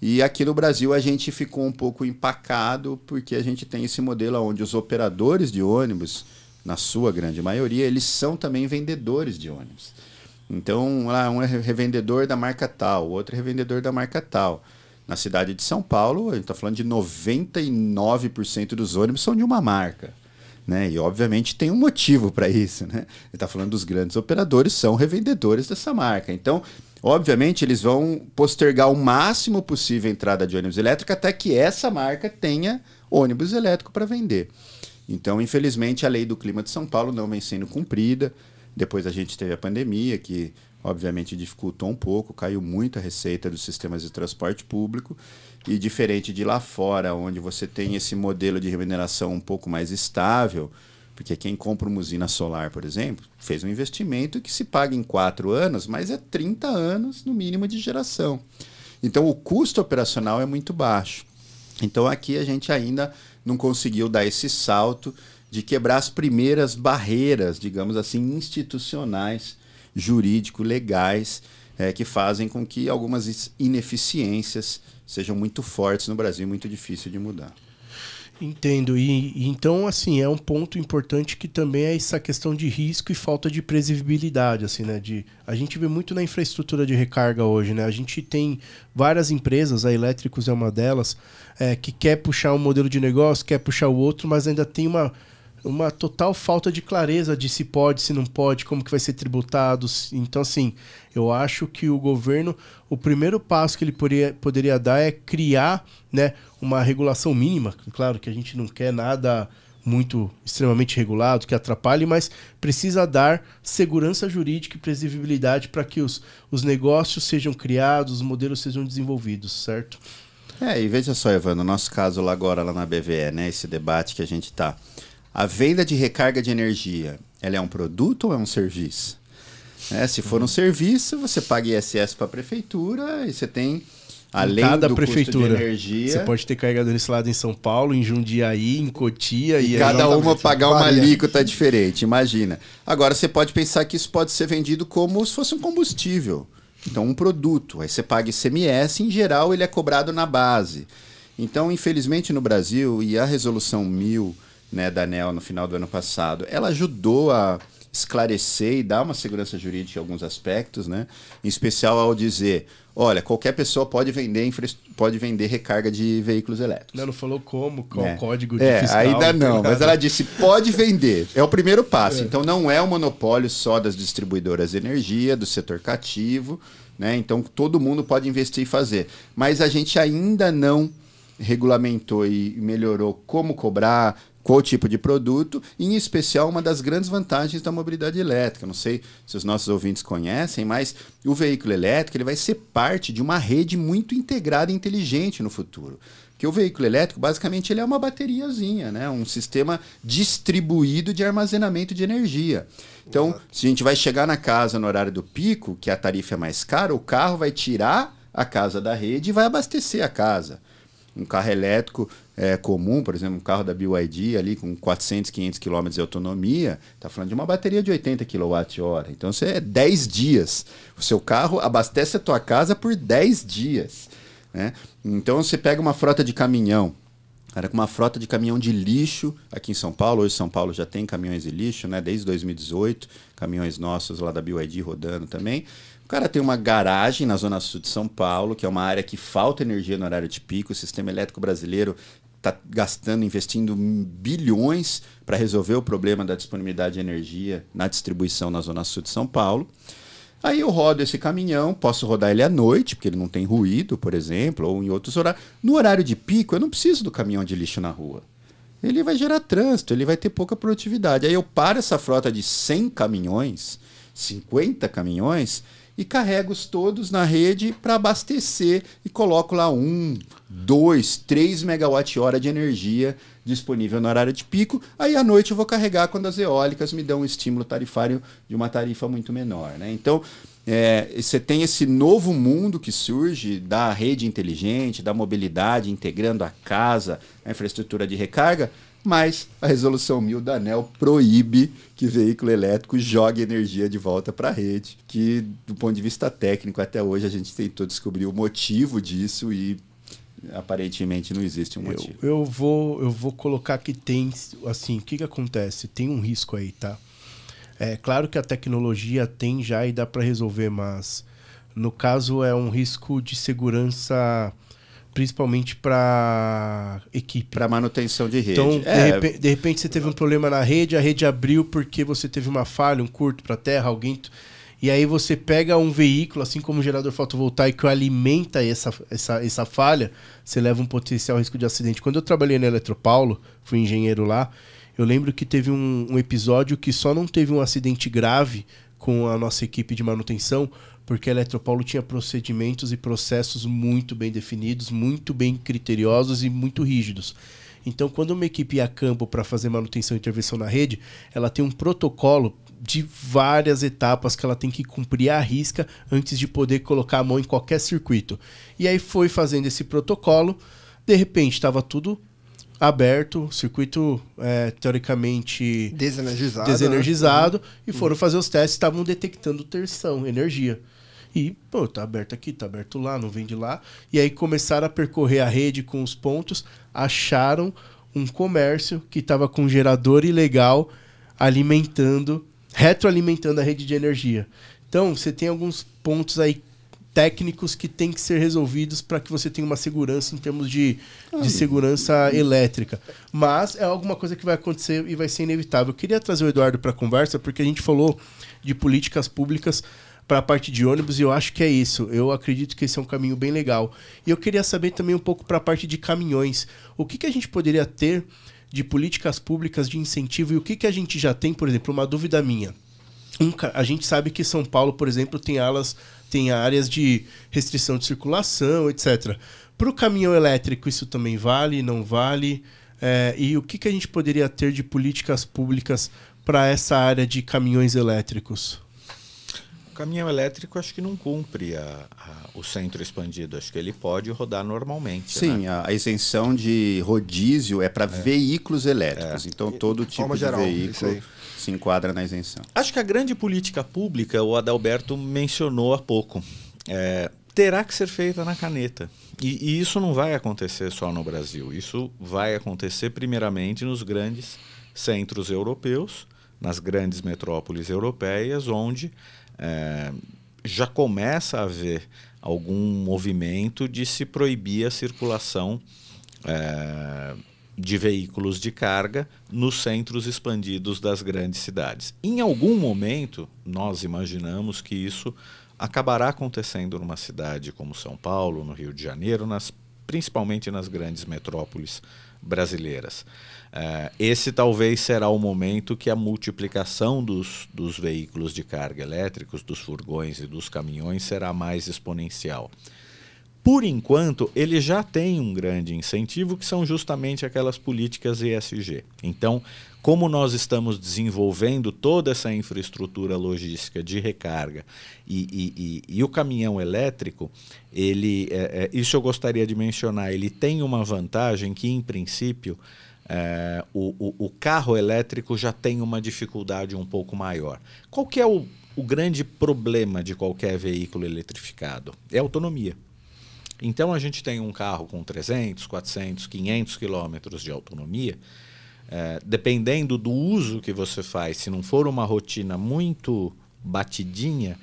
E aqui no Brasil a gente ficou um pouco empacado porque a gente tem esse modelo onde os operadores de ônibus, na sua grande maioria, eles são também vendedores de ônibus. Então, lá um é revendedor da marca tal, o outro é revendedor da marca tal. Na cidade de São Paulo, a gente está falando de 99% dos ônibus são de uma marca. Né? E, obviamente, tem um motivo para isso. Né? Ele está falando dos grandes operadores, são revendedores dessa marca. Então, obviamente, eles vão postergar o máximo possível a entrada de ônibus elétrico até que essa marca tenha ônibus elétrico para vender. Então, infelizmente, a lei do clima de São Paulo não vem sendo cumprida. Depois a gente teve a pandemia, que obviamente dificultou um pouco, caiu muito a receita dos sistemas de transporte público. E diferente de lá fora, onde você tem esse modelo de remuneração um pouco mais estável, porque quem compra uma usina solar, por exemplo, fez um investimento que se paga em 4 anos, mas é 30 anos no mínimo de geração. Então o custo operacional é muito baixo. Então aqui a gente ainda não conseguiu dar esse salto de quebrar as primeiras barreiras, digamos assim, institucionais, jurídico-legais, que fazem com que algumas ineficiências sejam muito fortes no Brasil e muito difícil de mudar. Entendo. E então, assim, é um ponto importante que também é essa questão de risco e falta de previsibilidade, assim, né? A gente vê muito na infraestrutura de recarga hoje, né? A gente tem várias empresas, a Elétricos é uma delas, que quer puxar um modelo de negócio, quer puxar o outro, mas ainda tem uma total falta de clareza de se pode, se não pode, como que vai ser tributado. Então, assim, eu acho que o governo, o primeiro passo que ele poderia dar é criar, né, uma regulação mínima. Claro que a gente não quer nada muito extremamente regulado, que atrapalhe, mas precisa dar segurança jurídica e previsibilidade para que os negócios sejam criados, os modelos sejam desenvolvidos, certo? E veja só, Ivan, no nosso caso lá agora, lá na BVE, né, esse debate que a gente está. A venda de recarga de energia, ela é um produto ou é um serviço? Se for um serviço, você paga ISS para a prefeitura e você tem, além cada do prefeitura, custo de energia... Você pode ter carregador instalado em São Paulo, em Jundiaí, em Cotia... E cada uma pagar uma alíquota diferente, imagina. Agora, você pode pensar que isso pode ser vendido como se fosse um combustível. Então, um produto. Aí você paga ICMS, em geral, ele é cobrado na base. Então, infelizmente, no Brasil, e a Resolução 1000... né, da ANEEL no final do ano passado, ela ajudou a esclarecer e dar uma segurança jurídica em alguns aspectos, né? Em especial ao dizer, olha, qualquer pessoa pode vender recarga de veículos elétricos. Não falou como, qual o código de fiscal. Ainda não, mas ela disse pode vender. É o primeiro passo. Então não é um monopólio só das distribuidoras de energia, do setor cativo, né? Então todo mundo pode investir e fazer. Mas a gente ainda não regulamentou e melhorou como cobrar, qual tipo de produto, e, em especial, uma das grandes vantagens da mobilidade elétrica. Não sei se os nossos ouvintes conhecem, mas o veículo elétrico ele vai ser parte de uma rede muito integrada e inteligente no futuro. Porque o veículo elétrico, basicamente, ele é uma bateriazinha, né? Um sistema distribuído de armazenamento de energia. Então, se a gente vai chegar na casa no horário do pico, que a tarifa é mais cara, o carro vai tirar a casa da rede e vai abastecer a casa. Um carro elétrico comum, por exemplo, um carro da BYD ali com 400, 500 km de autonomia, está falando de uma bateria de 80 kWh. Então, isso é 10 dias. O seu carro abastece a tua casa por 10 dias. Né? Então, você pega uma frota de caminhão, cara, com uma frota de caminhão de lixo aqui em São Paulo. Hoje São Paulo já tem caminhões de lixo, né? Desde 2018, caminhões nossos lá da BYD rodando também. O cara tem uma garagem na zona sul de São Paulo, que é uma área que falta energia no horário de pico. O sistema elétrico brasileiro está investindo bilhões para resolver o problema da disponibilidade de energia na distribuição na zona sul de São Paulo. Aí eu rodo esse caminhão, posso rodar ele à noite, porque ele não tem ruído, por exemplo, ou em outros horários. No horário de pico, eu não preciso do caminhão de lixo na rua. Ele vai gerar trânsito, ele vai ter pouca produtividade. Aí eu paro essa frota de 100 caminhões, 50 caminhões, e carrego-os todos na rede para abastecer e coloco lá 1, 2, 3 megawatt-hora de energia disponível no horário de pico. Aí à noite eu vou carregar quando as eólicas me dão um estímulo tarifário de uma tarifa muito menor. Né? Então, você tem esse novo mundo que surge da rede inteligente, da mobilidade, integrando a casa, a infraestrutura de recarga, mas a resolução 1000 da ANEEL proíbe que veículo elétrico jogue energia de volta para a rede, que do ponto de vista técnico até hoje a gente tentou descobrir o motivo disso e aparentemente não existe um motivo. Eu vou colocar que tem, assim, o que acontece? Tem um risco aí, tá? É claro que a tecnologia tem já e dá para resolver, mas no caso é um risco de segurança, principalmente para equipe. Para manutenção de rede. Então, de repente você teve um problema na rede, a rede abriu porque você teve uma falha, um curto para terra, alguém... E aí você pega um veículo, assim como o gerador fotovoltaico, que alimenta essa falha, você leva um potencial risco de acidente. Quando eu trabalhei na Eletropaulo, fui engenheiro lá, eu lembro que teve um episódio que só não teve um acidente grave com a nossa equipe de manutenção, porque a Eletropaulo tinha procedimentos e processos muito bem definidos, muito bem criteriosos e muito rígidos. Então, quando uma equipe ia a campo para fazer manutenção e intervenção na rede, ela tem um protocolo de várias etapas que ela tem que cumprir à risca antes de poder colocar a mão em qualquer circuito. E aí foi fazendo esse protocolo, de repente estava tudo aberto, circuito teoricamente desenergizado, né? E foram fazer os testes, estavam detectando tensão, energia. E, tá aberto aqui, tá aberto lá, não vem de lá. E aí começaram a percorrer a rede com os pontos, acharam um comércio que estava com um gerador ilegal retroalimentando a rede de energia. Então, você tem alguns pontos aí técnicos que têm que ser resolvidos para que você tenha uma segurança em termos de segurança elétrica. Mas é alguma coisa que vai acontecer e vai ser inevitável. Eu queria trazer o Eduardo para a conversa, porque a gente falou de políticas públicas para a parte de ônibus, e eu acho que é isso. Eu acredito que esse é um caminho bem legal. E eu queria saber também um pouco para a parte de caminhões. O que a gente poderia ter de políticas públicas de incentivo e o que a gente já tem, por exemplo, uma dúvida minha. A gente sabe que São Paulo, por exemplo, tem áreas de restrição de circulação, etc. Para o caminhão elétrico, isso também vale, não vale? E o que a gente poderia ter de políticas públicas para essa área de caminhões elétricos? O caminhão elétrico acho que não cumpre o centro expandido. Acho que ele pode rodar normalmente. Sim, né? a isenção de rodízio é para veículos elétricos. Então, todo tipo de veículo se enquadra na isenção. Acho que a grande política pública, o Adalberto mencionou há pouco, terá que ser feita na caneta. E isso não vai acontecer só no Brasil. Isso vai acontecer primeiramente nos grandes centros europeus, nas grandes metrópoles europeias, onde já começa a haver algum movimento de se proibir a circulação de veículos de carga nos centros expandidos das grandes cidades. Em algum momento, nós imaginamos que isso acabará acontecendo numa cidade como São Paulo, no Rio de Janeiro, principalmente nas grandes metrópoles brasileiras. Esse talvez será o momento que a multiplicação dos veículos de carga elétricos, dos furgões e dos caminhões será mais exponencial. Por enquanto, ele já tem um grande incentivo, que são justamente aquelas políticas ESG. Então, como nós estamos desenvolvendo toda essa infraestrutura logística de recarga e o caminhão elétrico, isso eu gostaria de mencionar, ele tem uma vantagem que, em princípio, o carro elétrico já tem uma dificuldade um pouco maior. Qual que é o grande problema de qualquer veículo eletrificado? É a autonomia. Então, a gente tem um carro com 300, 400, 500 quilômetros de autonomia. Dependendo do uso que você faz, se não for uma rotina muito batidinha,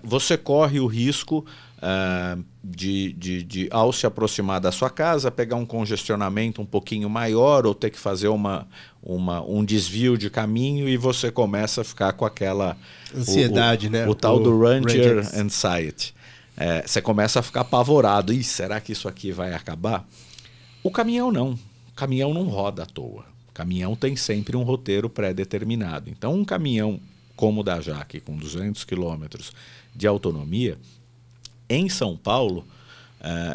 você corre o risco de, ao se aproximar da sua casa, pegar um congestionamento um pouquinho maior ou ter que fazer um desvio de caminho, e você começa a ficar com aquela ansiedade, né? O tal do Ranger Anxiety. Você começa a ficar apavorado. Será que isso aqui vai acabar? O caminhão não. O caminhão não roda à toa. O caminhão tem sempre um roteiro pré-determinado. Então, um caminhão como o da Jaque, com 200 quilômetros de autonomia, em São Paulo,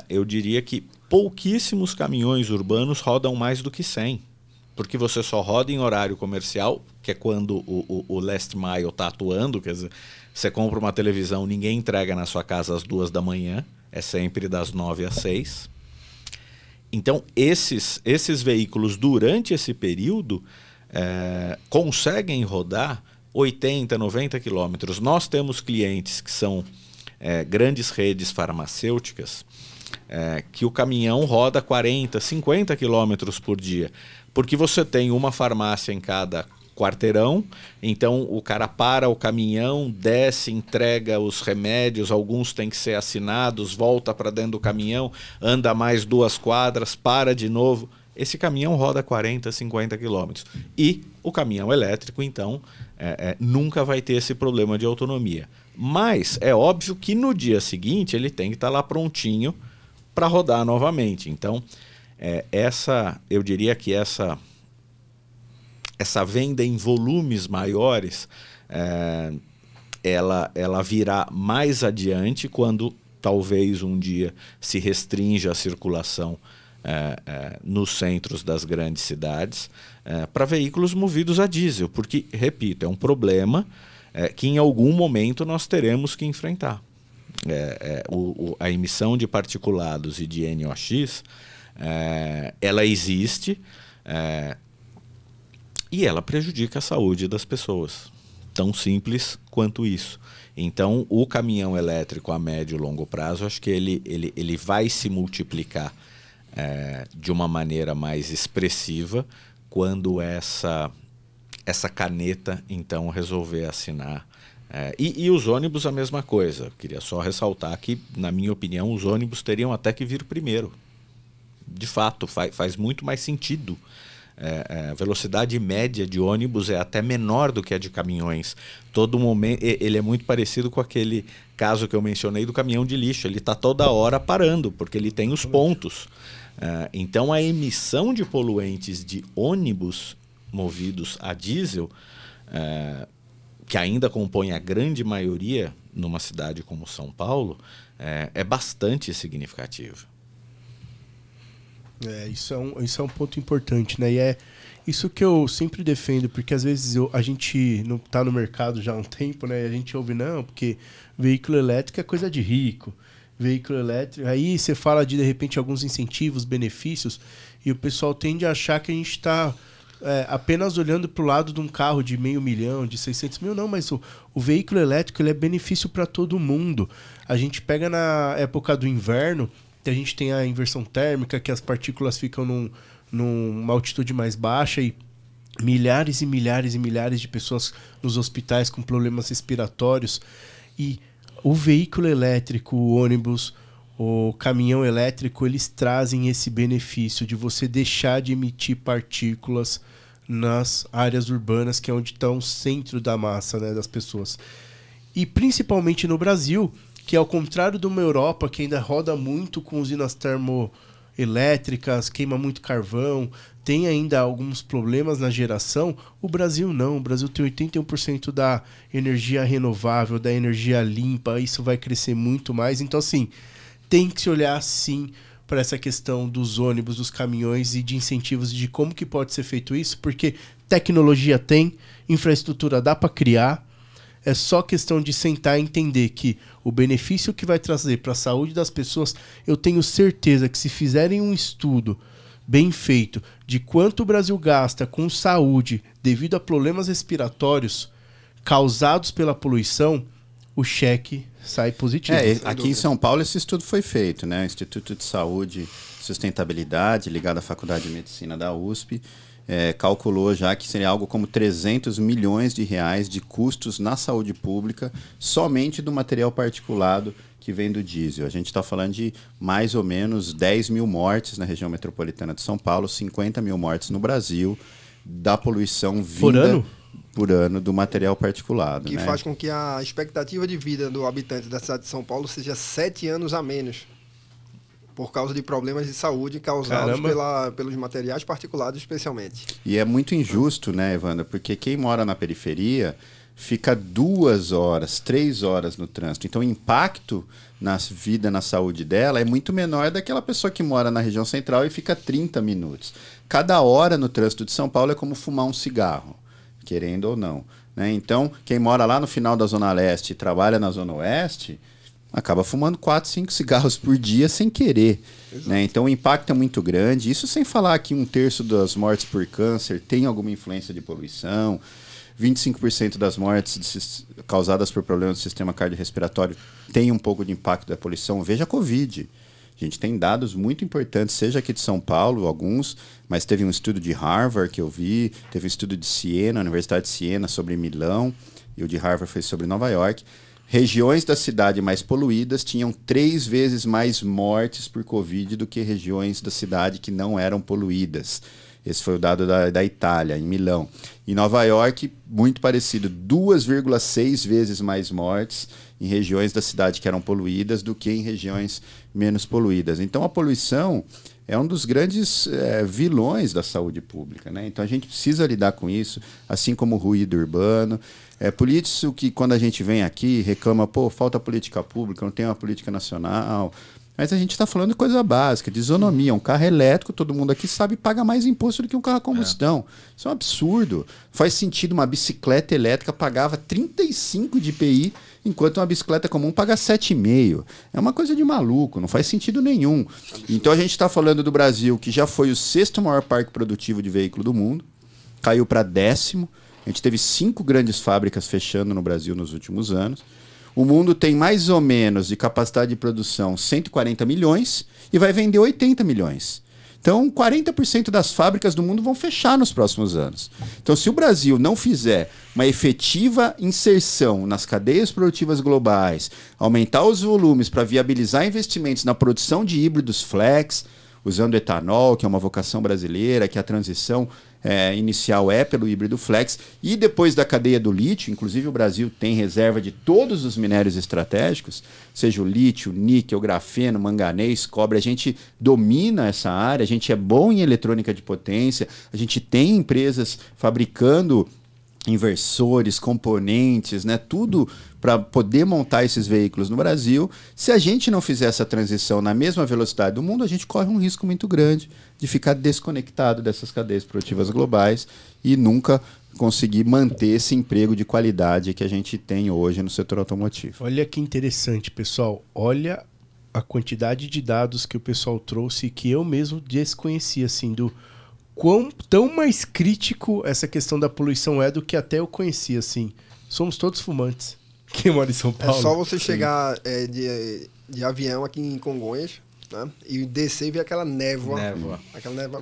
eu diria que pouquíssimos caminhões urbanos rodam mais do que 100. Porque você só roda em horário comercial, que é quando o last mile está atuando, quer dizer, você compra uma televisão, ninguém entrega na sua casa às 2 da manhã, é sempre das 9 às 6. Então, esses veículos, durante esse período, conseguem rodar 80, 90 quilômetros. Nós temos clientes que são grandes redes farmacêuticas, que o caminhão roda 40, 50 quilômetros por dia, porque você tem uma farmácia em cada quarteirão, então o cara para o caminhão, desce, entrega os remédios, alguns têm que ser assinados, volta para dentro do caminhão, anda mais 2 quadras, para de novo. Esse caminhão roda 40, 50 quilômetros. E o caminhão elétrico, então, nunca vai ter esse problema de autonomia. Mas é óbvio que no dia seguinte ele tem que estar lá prontinho para rodar novamente. Então, eu diria que essa venda em volumes maiores, ela virá mais adiante, quando talvez um dia se restrinja a circulação nos centros das grandes cidades para veículos movidos a diesel, porque, repito, é um problema que em algum momento nós teremos que enfrentar. A emissão de particulados e de NOx, ela existe, e ela prejudica a saúde das pessoas. Tão simples quanto isso. Então, o caminhão elétrico a médio e longo prazo, acho que ele vai se multiplicar de uma maneira mais expressiva quando essa caneta, então, resolver assinar. E os ônibus a mesma coisa. Queria só ressaltar que, na minha opinião, os ônibus teriam até que vir primeiro. De fato, faz muito mais sentido. A velocidade média de ônibus é até menor do que a de caminhões. Todo momento, ele é muito parecido com aquele caso que eu mencionei do caminhão de lixo. Ele está toda hora parando, porque ele tem os pontos. Então, a emissão de poluentes de ônibus movidos a diesel, que ainda compõe a grande maioria numa cidade como São Paulo, é bastante significativo. Isso é um ponto importante, né? E é isso que eu sempre defendo, porque às vezes a gente não está no mercado já há um tempo, né? E a gente ouve, não, porque veículo elétrico é coisa de rico. Veículo elétrico... Aí você fala de repente, alguns incentivos, benefícios, e o pessoal tende a achar que a gente está apenas olhando para o lado de um carro de 500 mil, de 600 mil. Não, mas o veículo elétrico ele é benefício para todo mundo. A gente pega na época do inverno, que a gente tem a inversão térmica, que as partículas ficam numa altitude mais baixa e milhares e milhares e milhares de pessoas nos hospitais com problemas respiratórios, e o veículo elétrico, o ônibus, o caminhão elétrico, eles trazem esse benefício de você deixar de emitir partículas nas áreas urbanas, que é onde está o centro da massa, né, das pessoas. E principalmente no Brasil, que ao contrário de uma Europa que ainda roda muito com usinas termoelétricas, queima muito carvão, tem ainda alguns problemas na geração, o Brasil não. O Brasil tem 81% da energia renovável, da energia limpa, isso vai crescer muito mais. Então, assim, tem que se olhar, sim, para essa questão dos ônibus, dos caminhões e de incentivos de como que pode ser feito isso, porque tecnologia tem, infraestrutura dá para criar, é só questão de sentar e entender que o benefício que vai trazer para a saúde das pessoas, eu tenho certeza que se fizerem um estudo bem feito de quanto o Brasil gasta com saúde devido a problemas respiratórios causados pela poluição, o cheque sai positivo. Aqui em São Paulo esse estudo foi feito, né? O Instituto de Saúde e Sustentabilidade, ligado à Faculdade de Medicina da USP, calculou já que seria algo como 300 milhões de reais de custos na saúde pública somente do material particulado que vem do diesel. A gente está falando de mais ou menos 10 mil mortes na região metropolitana de São Paulo, 50 mil mortes no Brasil, da poluição vinda... Por ano do material particulado. Que faz com que a expectativa de vida do habitante da cidade de São Paulo seja 7 anos a menos, por causa de problemas de saúde causados pelos materiais particulados, especialmente. E é muito injusto, né, Evandro? Porque quem mora na periferia fica 2 horas, 3 horas no trânsito. Então, o impacto na vida, na saúde dela, é muito menor daquela pessoa que mora na região central e fica 30 minutos. Cada hora no trânsito de São Paulo é como fumar um cigarro, querendo ou não, né? Então, quem mora lá no final da Zona Leste e trabalha na Zona Oeste, acaba fumando 4, 5 cigarros por dia sem querer, né? Então, o impacto é muito grande. Isso sem falar que 1/3 das mortes por câncer tem alguma influência de poluição, 25% das mortes causadas por problemas do sistema cardiorrespiratório tem um pouco de impacto da poluição. Veja a Covid. A gente tem dados muito importantes, seja aqui de São Paulo, alguns, mas teve um estudo de Harvard que eu vi, teve um estudo de Siena, Universidade de Siena, sobre Milão, e o de Harvard foi sobre Nova York. Regiões da cidade mais poluídas tinham 3 vezes mais mortes por Covid do que regiões da cidade que não eram poluídas. Esse foi o dado da Itália, em Milão. Em Nova York, muito parecido, 2,6 vezes mais mortes em regiões da cidade que eram poluídas do que em regiões menos poluídas. Então, a poluição é um dos grandes vilões da saúde pública, né? Então, a gente precisa lidar com isso, assim como o ruído urbano. É por isso que, quando a gente vem aqui, reclama, falta política pública, não tem uma política nacional... Mas a gente está falando de coisa básica, de isonomia. Um carro elétrico, todo mundo aqui sabe, paga mais imposto do que um carro a combustão. Isso é um absurdo. Faz sentido, uma bicicleta elétrica pagava 35 de IPI, enquanto uma bicicleta comum paga 7,5. É uma coisa de maluco, não faz sentido nenhum. Então a gente está falando do Brasil, que já foi o 6º maior parque produtivo de veículo do mundo, caiu para 10º. A gente teve 5 grandes fábricas fechando no Brasil nos últimos anos. O mundo tem mais ou menos de capacidade de produção 140 milhões e vai vender 80 milhões. Então, 40% das fábricas do mundo vão fechar nos próximos anos. Então, se o Brasil não fizer uma efetiva inserção nas cadeias produtivas globais, aumentar os volumes para viabilizar investimentos na produção de híbridos flex, usando etanol, que é uma vocação brasileira, que a transição inicial é pelo híbrido flex, e depois da cadeia do lítio, inclusive o Brasil tem reserva de todos os minérios estratégicos, seja o lítio, níquel, grafeno, manganês, cobre, a gente domina essa área, a gente é bom em eletrônica de potência, a gente tem empresas fabricando inversores, componentes, né, tudo para poder montar esses veículos no Brasil. Se a gente não fizer essa transição na mesma velocidade do mundo, a gente corre um risco muito grande de ficar desconectado dessas cadeias produtivas globais e nunca conseguir manter esse emprego de qualidade que a gente tem hoje no setor automotivo. Olha que interessante, pessoal. Olha a quantidade de dados que o pessoal trouxe que eu mesmo desconhecia, assim, do quão tão mais crítico essa questão da poluição é do que até eu conhecia, assim. Somos todos fumantes. Quem mora em São Paulo? É só você chegar de avião aqui em Congonhas, né? E descer e ver aquela névoa. Aquela névoa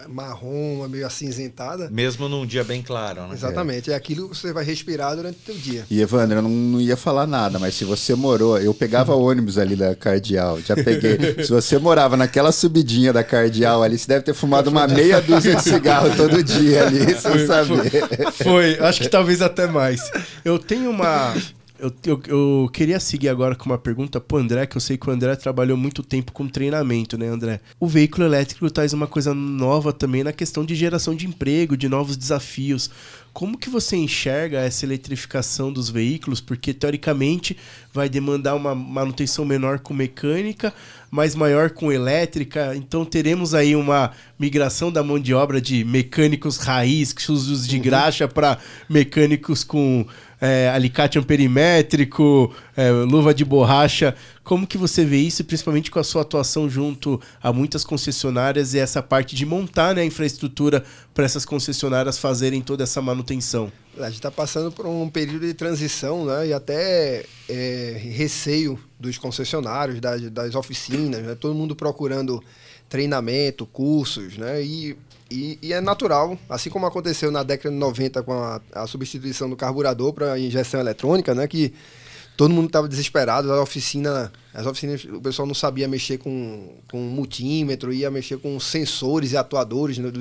marrom, meio acinzentada. Mesmo num dia bem claro, né? Exatamente. É aquilo que você vai respirar durante o teu dia. E, Evandro, eu não ia falar nada, mas se você morou... Eu pegava ônibus ali da Cardeal, já peguei. Se você morava naquela subidinha da Cardeal ali, você deve ter fumado uma meia dúzia de cigarro todo dia ali, sem saber. Foi, acho que talvez até mais. Eu tenho uma... Eu queria seguir agora com uma pergunta pro André, que eu sei que o André trabalhou muito tempo com treinamento, né, André? O veículo elétrico traz uma coisa nova também na questão de geração de emprego, de novos desafios. Como que você enxerga essa eletrificação dos veículos? Porque, teoricamente, vai demandar uma manutenção menor com mecânica, mas maior com elétrica. Então, teremos aí uma migração da mão de obra de mecânicos raiz, usos de graxa, para mecânicos com alicate amperimétrico, luva de borracha. Como que você vê isso, principalmente com a sua atuação junto a muitas concessionárias e essa parte de montar, né, a infraestrutura para essas concessionárias fazerem toda essa manutenção? A gente está passando por um período de transição, né, e até receio dos concessionários, das oficinas, né, todo mundo procurando treinamento, cursos, né, e é natural, assim como aconteceu na década de 90 com a substituição do carburador para injeção eletrônica, né, que todo mundo estava desesperado, as oficinas, o pessoal não sabia mexer com multímetro, ia mexer com sensores e atuadores, né,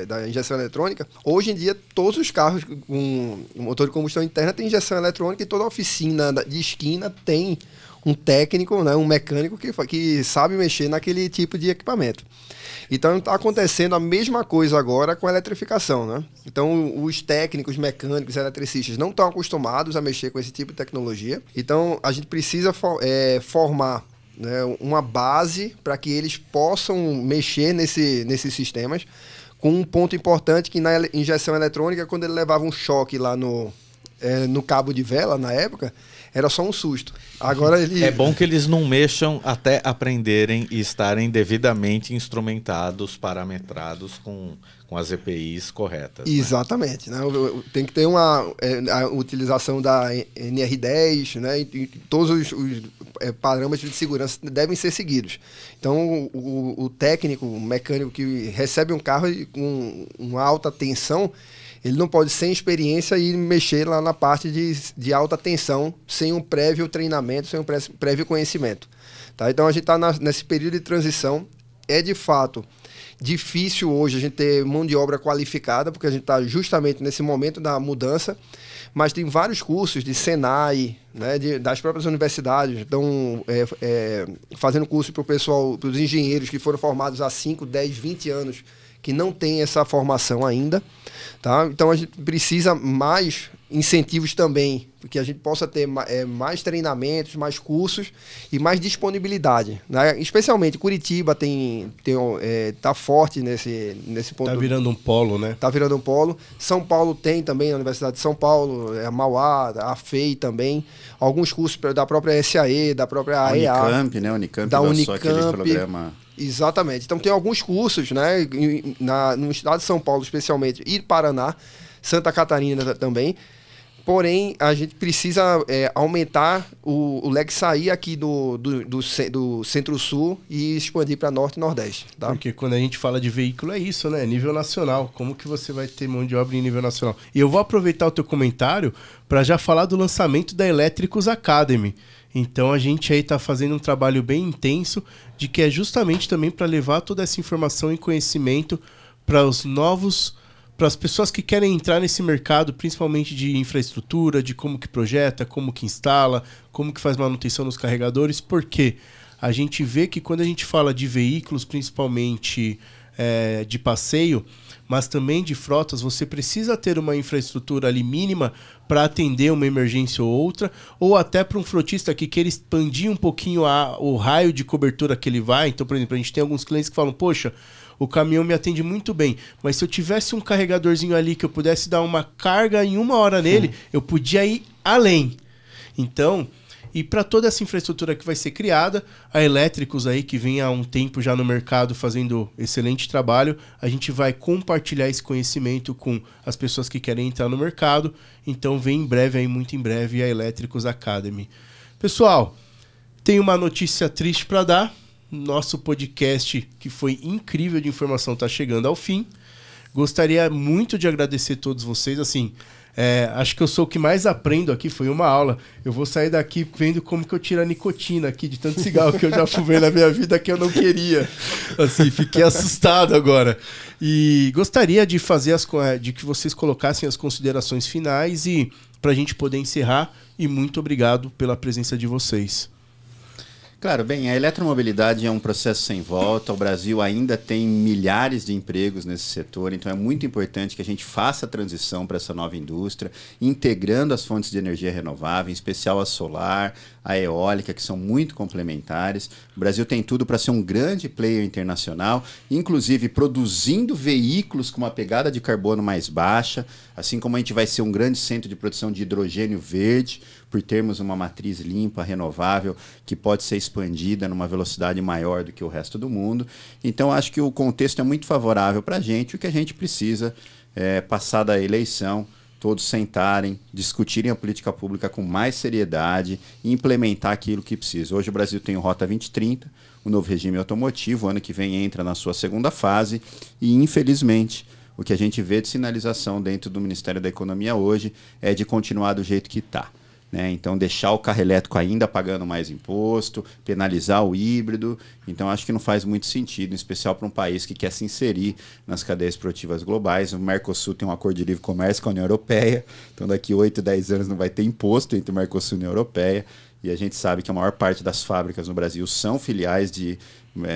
da injeção eletrônica. Hoje em dia, todos os carros com motor de combustão interna têm injeção eletrônica e toda oficina de esquina tem um técnico, né, um mecânico que sabe mexer naquele tipo de equipamento. Então está acontecendo a mesma coisa agora com a eletrificação, né? Então os técnicos, mecânicos, eletricistas não estão acostumados a mexer com esse tipo de tecnologia. Então a gente precisa formar, né, uma base para que eles possam mexer nesses sistemas. Com um ponto importante que na injeção eletrônica, quando ele levava um choque lá no cabo de vela, na época, era só um susto. Agora ele... É bom que eles não mexam até aprenderem e estarem devidamente instrumentados, parametrados com as EPIs corretas. Exatamente. Né? Tem que ter a utilização da NR10, né? E todos os parâmetros de segurança devem ser seguidos. Então, o técnico, o mecânico que recebe um carro com uma alta tensão, ele não pode, sem experiência, ir mexer lá na parte de alta tensão, sem um prévio treinamento, sem um prévio conhecimento. Tá? Então, a gente está nesse período de transição. É, de fato, difícil hoje a gente ter mão de obra qualificada, porque a gente está justamente nesse momento da mudança, mas tem vários cursos de Senai, né, das próprias universidades, estão fazendo curso para o pessoal, para os engenheiros que foram formados há 5, 10, 20 anos, que não tem essa formação ainda, tá? Então a gente precisa mais incentivos também, porque a gente possa ter mais treinamentos, mais cursos e mais disponibilidade, né? Especialmente Curitiba tá forte nesse ponto. Tá virando um polo, né? Tá virando um polo. São Paulo tem também, a Universidade de São Paulo, a Mauá, a FEI também, alguns cursos da própria SAE, da própria AEA. Unicamp, né? Unicamp da lançou aquele programa... Exatamente. Então tem alguns cursos, né, no estado de São Paulo especialmente, e Paraná, Santa Catarina também. Porém, a gente precisa aumentar o leque, sair aqui do Centro-Sul e expandir para Norte e Nordeste. Tá? Porque quando a gente fala de veículo é isso, né? Nível nacional. Como que você vai ter mão de obra em nível nacional? E eu vou aproveitar o teu comentário para já falar do lançamento da Elétricos Academy. Então a gente aí está fazendo um trabalho bem intenso de que é justamente também para levar toda essa informação e conhecimento para as pessoas que querem entrar nesse mercado, principalmente de infraestrutura, de como que projeta, como que instala, como que faz manutenção nos carregadores, porque a gente vê que quando a gente fala de veículos, principalmente de passeio, mas também de frotas, você precisa ter uma infraestrutura ali mínima para atender uma emergência ou outra, ou até para um frotista que queira expandir um pouquinho o raio de cobertura que ele vai. Então, por exemplo, a gente tem alguns clientes que falam, poxa, o caminhão me atende muito bem, mas se eu tivesse um carregadorzinho ali que eu pudesse dar uma carga em 1 hora nele, eu podia ir além. Então, e para toda essa infraestrutura que vai ser criada, a Elétricos aí, que vem há um tempo já no mercado fazendo excelente trabalho, a gente vai compartilhar esse conhecimento com as pessoas que querem entrar no mercado. Então vem em breve, aí, muito em breve, a Elétricos Academy. Pessoal, tem uma notícia triste para dar. nosso podcast, que foi incrível de informação, está chegando ao fim. Gostaria muito de agradecer a todos vocês. Assim, acho que eu sou o que mais aprendo aqui, foi uma aula. Eu vou sair daqui vendo como que eu tiro a nicotina aqui, de tanto cigarro que eu já fumei na minha vida que eu não queria. Assim, fiquei assustado agora. E gostaria de fazer de que vocês colocassem as considerações finais e para a gente poder encerrar. E muito obrigado pela presença de vocês. Claro, bem, a eletromobilidade é um processo sem volta. O Brasil ainda tem milhares de empregos nesse setor, então é muito importante que a gente faça a transição para essa nova indústria, integrando as fontes de energia renovável, em especial a solar, a eólica, que são muito complementares. O Brasil tem tudo para ser um grande player internacional, inclusive produzindo veículos com uma pegada de carbono mais baixa, assim como a gente vai ser um grande centro de produção de hidrogênio verde, por termos uma matriz limpa, renovável, que pode ser expandida numa velocidade maior do que o resto do mundo. Então, acho que o contexto é muito favorável para a gente. O que a gente precisa é, passada a eleição, todos sentarem, discutirem a política pública com mais seriedade e implementar aquilo que precisa. Hoje o Brasil tem o Rota 2030, o novo regime automotivo, o ano que vem entra na sua segunda fase e, infelizmente, o que a gente vê de sinalização dentro do Ministério da Economia hoje é de continuar do jeito que está. Então, deixar o carro elétrico ainda pagando mais imposto, penalizar o híbrido. Então, acho que não faz muito sentido, em especial para um país que quer se inserir nas cadeias produtivas globais. O Mercosul tem um acordo de livre comércio com a União Europeia. Então, daqui 8, 10 anos não vai ter imposto entre o Mercosul e a União Europeia. E a gente sabe que a maior parte das fábricas no Brasil são filiais de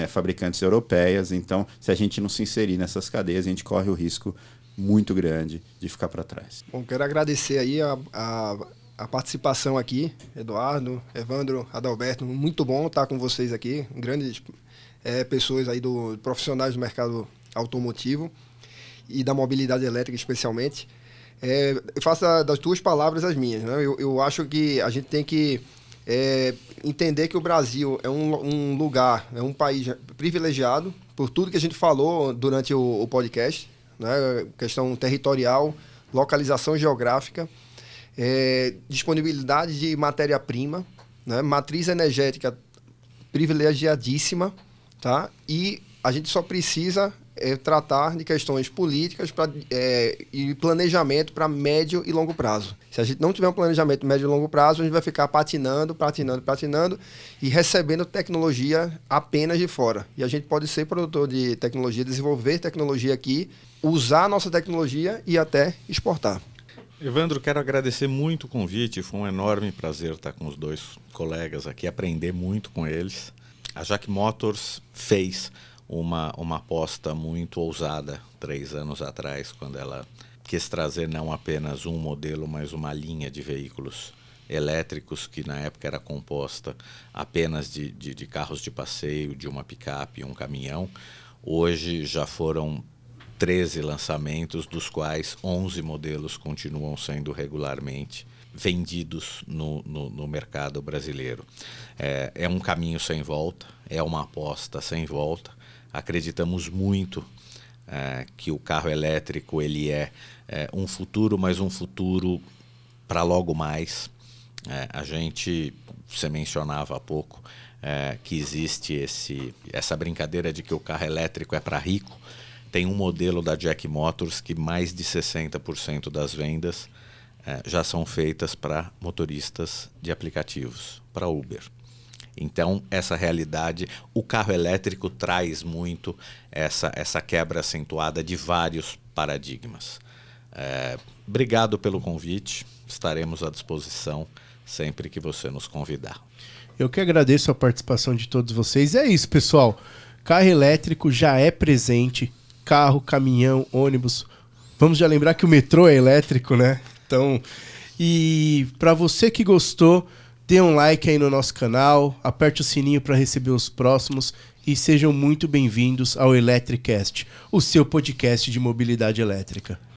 fabricantes europeias. Então, se a gente não se inserir nessas cadeias, a gente corre o risco muito grande de ficar para trás. Bom, quero agradecer aí a participação aqui, Eduardo, Evandro, Adalberto, muito bom estar com vocês aqui, grandes pessoas aí profissionais do mercado automotivo e da mobilidade elétrica especialmente. Eu faço das tuas palavras as minhas, né? Eu acho que a gente tem que entender que o Brasil é um lugar, é um país privilegiado por tudo que a gente falou durante o podcast, né? Questão territorial, localização geográfica, disponibilidade de matéria-prima, né? Matriz energética privilegiadíssima, tá? E a gente só precisa tratar de questões políticas e planejamento para médio e longo prazo. Se a gente não tiver um planejamento médio e longo prazo, a gente vai ficar patinando e recebendo tecnologia apenas de fora. E a gente pode ser produtor de tecnologia, desenvolver tecnologia aqui, usar a nossa tecnologia e até exportar. Evandro, quero agradecer muito o convite, foi um enorme prazer estar com os dois colegas aqui, aprender muito com eles. A JAC Motors fez uma aposta muito ousada 3 anos atrás, quando ela quis trazer não apenas um modelo, mas uma linha de veículos elétricos, que na época era composta apenas de carros de passeio, de uma picape e um caminhão. Hoje já foram 13 lançamentos, dos quais 11 modelos continuam sendo regularmente vendidos no mercado brasileiro. É um caminho sem volta, é uma aposta sem volta. Acreditamos muito que o carro elétrico ele é um futuro, mas um futuro para logo mais. Você mencionava há pouco que existe essa brincadeira de que o carro elétrico é para rico. Tem um modelo da JAC Motors que mais de 60% das vendas já são feitas para motoristas de aplicativos, para Uber. Então, essa realidade, o carro elétrico traz muito essa quebra acentuada de vários paradigmas. Obrigado pelo convite, estaremos à disposição sempre que você nos convidar. Eu que agradeço a participação de todos vocês. É isso, pessoal. Carro elétrico já é presente. Carro, caminhão, ônibus. Vamos já lembrar que o metrô é elétrico, né? Então, e para você que gostou, dê um like aí no nosso canal, aperte o sininho para receber os próximos e sejam muito bem-vindos ao Electricast, o seu podcast de mobilidade elétrica.